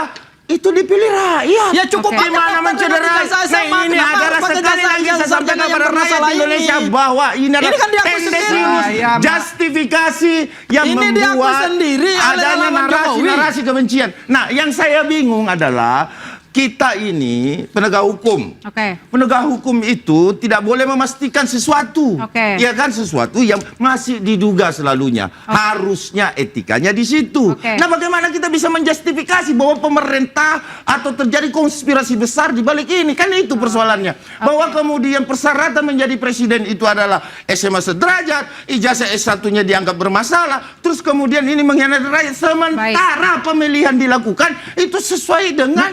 [SPEAKER 3] itu dipilih rakyat.
[SPEAKER 1] Ya cukup
[SPEAKER 7] Oke.
[SPEAKER 1] aja
[SPEAKER 3] Gimana
[SPEAKER 1] daftar
[SPEAKER 3] mencederai?
[SPEAKER 1] dengan ijazah SMA,
[SPEAKER 3] Nah ini
[SPEAKER 1] kenapa
[SPEAKER 3] adalah
[SPEAKER 1] harus pakai
[SPEAKER 3] sekali
[SPEAKER 1] ijazah
[SPEAKER 3] lagi saya
[SPEAKER 1] sarjana
[SPEAKER 3] sampaikan
[SPEAKER 1] yang
[SPEAKER 3] kepada rakyat
[SPEAKER 1] bermasalah ini?
[SPEAKER 3] Indonesia bahwa ini adalah
[SPEAKER 1] kan diakui
[SPEAKER 3] tendensius,
[SPEAKER 8] sendiri.
[SPEAKER 3] justifikasi yang
[SPEAKER 1] Ini diakui
[SPEAKER 3] membuat
[SPEAKER 1] sendiri oleh
[SPEAKER 3] adanya
[SPEAKER 1] relawan Jokowi.
[SPEAKER 3] narasi kebencian. Nah yang saya bingung adalah kita ini penegak hukum.
[SPEAKER 7] Oke.
[SPEAKER 3] Penegak hukum itu tidak boleh memastikan sesuatu.
[SPEAKER 7] Oke.
[SPEAKER 3] Ya kan sesuatu yang masih diduga selalunya. Harusnya etikanya di situ.
[SPEAKER 7] Oke.
[SPEAKER 3] Nah, bagaimana kita bisa menjustifikasi bahwa pemerintah atau terjadi konspirasi besar di balik ini? Kan itu persoalannya. Bahwa kemudian persyaratan menjadi presiden itu adalah SMA sederajat, ijazah S1-nya dianggap bermasalah, terus kemudian ini mengkhianati rakyat. Sementara pemilihan dilakukan itu sesuai dengan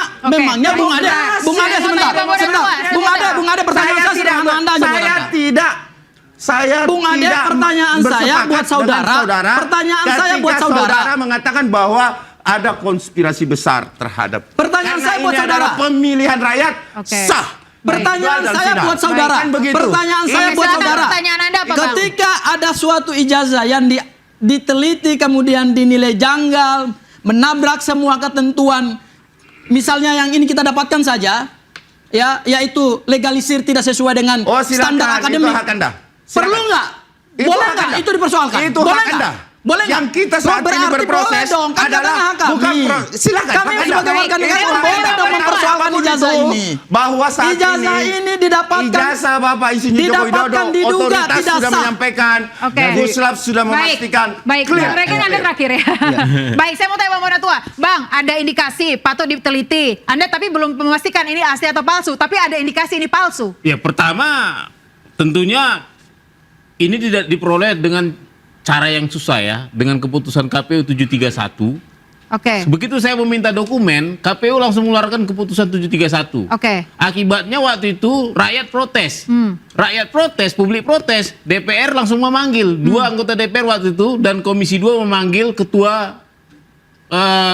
[SPEAKER 7] Oke.
[SPEAKER 1] Memangnya Bung Ade,
[SPEAKER 7] Silakan,
[SPEAKER 1] sebentar. Bung Ade, pertanyaan saya sederhana Anda aja buat Anda.
[SPEAKER 3] Saya
[SPEAKER 1] Bung Ade,
[SPEAKER 3] tidak
[SPEAKER 1] pertanyaan saya
[SPEAKER 3] bersepakat
[SPEAKER 1] buat saudara.
[SPEAKER 3] dengan
[SPEAKER 1] Pertanyaan saya
[SPEAKER 3] ketika
[SPEAKER 1] buat saudara.
[SPEAKER 3] mengatakan bahwa ada konspirasi besar terhadap.
[SPEAKER 1] Pertanyaan
[SPEAKER 3] Karena
[SPEAKER 1] saya buat
[SPEAKER 3] ini
[SPEAKER 1] saudara.
[SPEAKER 3] adalah pemilihan rakyat
[SPEAKER 7] Oke.
[SPEAKER 3] sah.
[SPEAKER 1] Pertanyaan
[SPEAKER 3] Legal dan
[SPEAKER 1] saya
[SPEAKER 3] sidang.
[SPEAKER 1] buat saudara.
[SPEAKER 3] Kan begitu.
[SPEAKER 1] Pertanyaan saya
[SPEAKER 7] Oke,
[SPEAKER 1] buat
[SPEAKER 7] silakan
[SPEAKER 1] saudara.
[SPEAKER 7] pertanyaan Anda apa, Bang?
[SPEAKER 1] Ketika ada suatu ijazah yang diteliti kemudian dinilai janggal, menabrak semua ketentuan, misalnya yang ini kita dapatkan saja, ya, yaitu legalisir tidak sesuai dengan
[SPEAKER 3] Oh, silakan,
[SPEAKER 1] standar akademik.
[SPEAKER 3] itu hak Anda. Silakan.
[SPEAKER 1] Perlu nggak?
[SPEAKER 3] Itu
[SPEAKER 1] Boleh
[SPEAKER 3] hak
[SPEAKER 1] nggak
[SPEAKER 3] Anda.
[SPEAKER 1] itu dipersoalkan?
[SPEAKER 3] Itu
[SPEAKER 1] Boleh
[SPEAKER 3] hak
[SPEAKER 1] nggak?
[SPEAKER 3] Anda.
[SPEAKER 1] Boleh
[SPEAKER 3] Yang
[SPEAKER 1] nggak?
[SPEAKER 3] kita saat ini
[SPEAKER 1] berarti
[SPEAKER 3] berproses
[SPEAKER 1] boleh dong, kan
[SPEAKER 3] adalah
[SPEAKER 1] katakan hak kami.
[SPEAKER 3] bukan silakan
[SPEAKER 1] Kami
[SPEAKER 3] hak
[SPEAKER 1] sebagai
[SPEAKER 3] Anda.
[SPEAKER 1] warga negara
[SPEAKER 3] Itu
[SPEAKER 1] boleh
[SPEAKER 3] hak Anda.
[SPEAKER 1] dong mempersoalkan
[SPEAKER 3] Apapun
[SPEAKER 1] ijazah
[SPEAKER 3] itu,
[SPEAKER 1] ini.
[SPEAKER 3] Bahwa saat
[SPEAKER 1] Ijazah ini didapatkan-
[SPEAKER 3] ijazah Bapak Insinyur Joko Widodo,
[SPEAKER 1] didapatkan diduga
[SPEAKER 3] otoritas
[SPEAKER 1] tidak
[SPEAKER 3] sudah
[SPEAKER 1] sah.
[SPEAKER 3] menyampaikan,
[SPEAKER 7] Oke.
[SPEAKER 3] Guslap sudah memastikan.
[SPEAKER 7] Baik,
[SPEAKER 3] Clear.
[SPEAKER 7] mereka Anda terakhir ya. Baik, saya mau tanya Bang Monatua. Bang, ada indikasi patut diteliti. Anda tapi belum memastikan ini asli atau palsu, tapi ada indikasi ini palsu.
[SPEAKER 4] Ya pertama tentunya ini tidak diperoleh dengan cara yang susah ya, dengan keputusan KPU 731.
[SPEAKER 7] Oke.
[SPEAKER 4] Begitu saya meminta dokumen, KPU langsung mengeluarkan keputusan 731.
[SPEAKER 7] Oke.
[SPEAKER 4] Akibatnya waktu itu rakyat protes. Rakyat protes, publik protes, DPR langsung memanggil dua anggota DPR waktu itu dan Komisi 2 memanggil ketua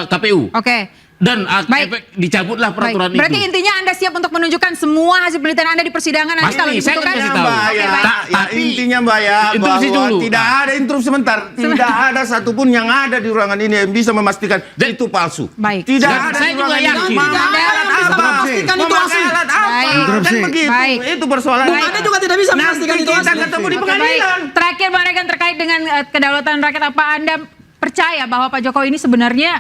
[SPEAKER 4] KPU.
[SPEAKER 7] Oke.
[SPEAKER 4] Dan
[SPEAKER 7] Baik.
[SPEAKER 4] efek dicabutlah
[SPEAKER 7] Baik.
[SPEAKER 4] peraturan
[SPEAKER 7] Berarti
[SPEAKER 4] itu.
[SPEAKER 7] intinya Anda siap untuk menunjukkan semua hasil penelitian Anda di persidangan nanti
[SPEAKER 4] Pasti,
[SPEAKER 7] kalau
[SPEAKER 4] saya
[SPEAKER 7] dibutuhkan?
[SPEAKER 4] akan kasih
[SPEAKER 3] Intinya,
[SPEAKER 4] tahu.
[SPEAKER 3] Mbak, ya,
[SPEAKER 7] baik.
[SPEAKER 3] ya,
[SPEAKER 4] Tapi-
[SPEAKER 3] intinya Mbak ya,
[SPEAKER 4] Interupsi
[SPEAKER 3] bahwa
[SPEAKER 4] dulu.
[SPEAKER 3] tidak ada interupsi sebentar. Tidak ada satupun yang ada di ruangan ini yang bisa memastikan itu palsu.
[SPEAKER 7] Baik.
[SPEAKER 3] Tidak
[SPEAKER 4] Dan
[SPEAKER 3] ada
[SPEAKER 4] saya
[SPEAKER 3] di
[SPEAKER 4] juga
[SPEAKER 3] ruangan ini.
[SPEAKER 4] yakin.
[SPEAKER 3] Memakai
[SPEAKER 7] Anda
[SPEAKER 3] alat
[SPEAKER 1] bisa
[SPEAKER 3] apa?
[SPEAKER 1] memastikan itu
[SPEAKER 3] Memakai
[SPEAKER 1] asli.
[SPEAKER 3] alat apa?
[SPEAKER 7] Baik.
[SPEAKER 3] Kan
[SPEAKER 8] Interupsi.
[SPEAKER 3] begitu.
[SPEAKER 7] Baik.
[SPEAKER 3] Itu persoalan.
[SPEAKER 1] Bung Ade juga tidak bisa memastikan
[SPEAKER 3] Nanti
[SPEAKER 1] itu
[SPEAKER 3] kita
[SPEAKER 1] asli.
[SPEAKER 3] ketemu di
[SPEAKER 7] Oke,
[SPEAKER 3] pengadilan.
[SPEAKER 7] baik. Terakhir Bang Regan terkait dengan kedaulatan rakyat, apa Anda percaya bahwa Pak Jokowi ini sebenarnya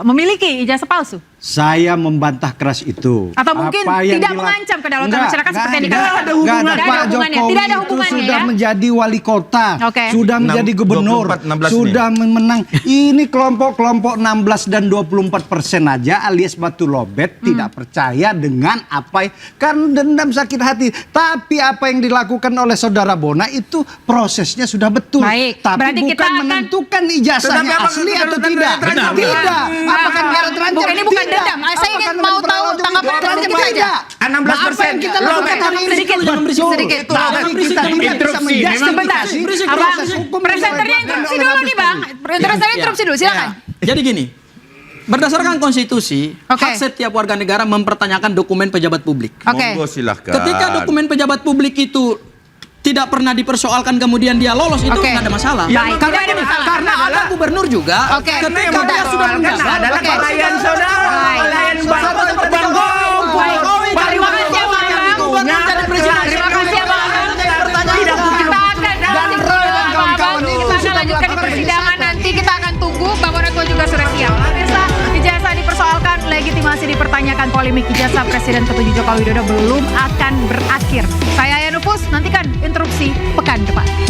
[SPEAKER 7] memiliki ijazah palsu?
[SPEAKER 8] Saya membantah keras itu.
[SPEAKER 7] Atau mungkin
[SPEAKER 8] Apa yang
[SPEAKER 7] tidak mengancam kedaulatan
[SPEAKER 8] Enggak,
[SPEAKER 7] masyarakat seperti yang
[SPEAKER 8] enggak
[SPEAKER 7] dikatakan?
[SPEAKER 8] ada hubungan.
[SPEAKER 7] Tidak ada
[SPEAKER 8] Pak
[SPEAKER 7] hubungannya.
[SPEAKER 8] Jokowi
[SPEAKER 7] Tidak ada
[SPEAKER 8] itu
[SPEAKER 7] hubungannya
[SPEAKER 8] sudah
[SPEAKER 7] ya?
[SPEAKER 8] menjadi wali kota,
[SPEAKER 7] Oke.
[SPEAKER 8] sudah menjadi gubernur,
[SPEAKER 3] 24, 16
[SPEAKER 8] sudah menang. Ini kelompok-kelompok 16 dan 24% aja alias batu lobet tidak percaya dengan apa kan dendam sakit hati. Tapi apa yang dilakukan oleh saudara Bona itu prosesnya sudah betul.
[SPEAKER 7] Baik,
[SPEAKER 8] Tapi
[SPEAKER 7] berarti
[SPEAKER 8] bukan
[SPEAKER 7] kita akan-
[SPEAKER 8] menentukan
[SPEAKER 3] Tetapi
[SPEAKER 8] ijazahnya
[SPEAKER 3] apa
[SPEAKER 8] asli atau
[SPEAKER 3] terancam?
[SPEAKER 8] tidak.
[SPEAKER 3] Terancam.
[SPEAKER 8] Tidak. Apakah negara terancam?
[SPEAKER 7] Bukan, ini bukan
[SPEAKER 8] Tidak.
[SPEAKER 7] dendam. Saya ingin
[SPEAKER 8] Apakah
[SPEAKER 7] mau
[SPEAKER 8] negara
[SPEAKER 7] tahu
[SPEAKER 8] terancam?
[SPEAKER 7] tanggapan
[SPEAKER 8] Terancam
[SPEAKER 7] sedikit saja.
[SPEAKER 8] tidak.
[SPEAKER 3] 16%.
[SPEAKER 8] Apa yang kita lakukan hari ini?
[SPEAKER 7] Sedikit.
[SPEAKER 8] Betul.
[SPEAKER 7] Sedikit.
[SPEAKER 3] Itu
[SPEAKER 8] Tapi
[SPEAKER 3] lobet.
[SPEAKER 8] kita tidak bisa
[SPEAKER 4] Interupsi,
[SPEAKER 8] menjustifikasi
[SPEAKER 1] berisik,
[SPEAKER 7] Abang,
[SPEAKER 8] proses hukum
[SPEAKER 7] presenternya
[SPEAKER 8] yang
[SPEAKER 7] interupsi
[SPEAKER 8] dilakukan
[SPEAKER 7] dulu
[SPEAKER 8] oleh
[SPEAKER 7] nih Bang. Presenternya interupsi dulu, silakan.
[SPEAKER 1] Jadi gini, Berdasarkan konstitusi,
[SPEAKER 7] Oke.
[SPEAKER 1] hak setiap warga negara mempertanyakan dokumen pejabat publik.
[SPEAKER 7] Oke.
[SPEAKER 3] Monggo silahkan.
[SPEAKER 1] Ketika dokumen pejabat publik itu tidak pernah dipersoalkan kemudian dia lolos, itu
[SPEAKER 7] Oke.
[SPEAKER 1] nggak ada masalah.
[SPEAKER 7] Baik, tidak ada masalah.
[SPEAKER 1] Karena ada gubernur juga.
[SPEAKER 7] Oke.
[SPEAKER 1] Ketika dia sudah menjabat
[SPEAKER 7] adalah pelayan saudara, pelayan Bang Jokowi. Terima kasih ya Bang. Terima kasih ya Bang. Kita akan lanjutkan di persidangan nanti. Kita akan tunggu. Bang Bonatua juga sudah siap. Pemirsa, ijazah dipersoalkan, legitimasi dipertanyakan, polemik ijazah Presiden ke-7 Joko Widodo belum akan berakhir. Saya Yanupus, nantikan interupsi pekan depan.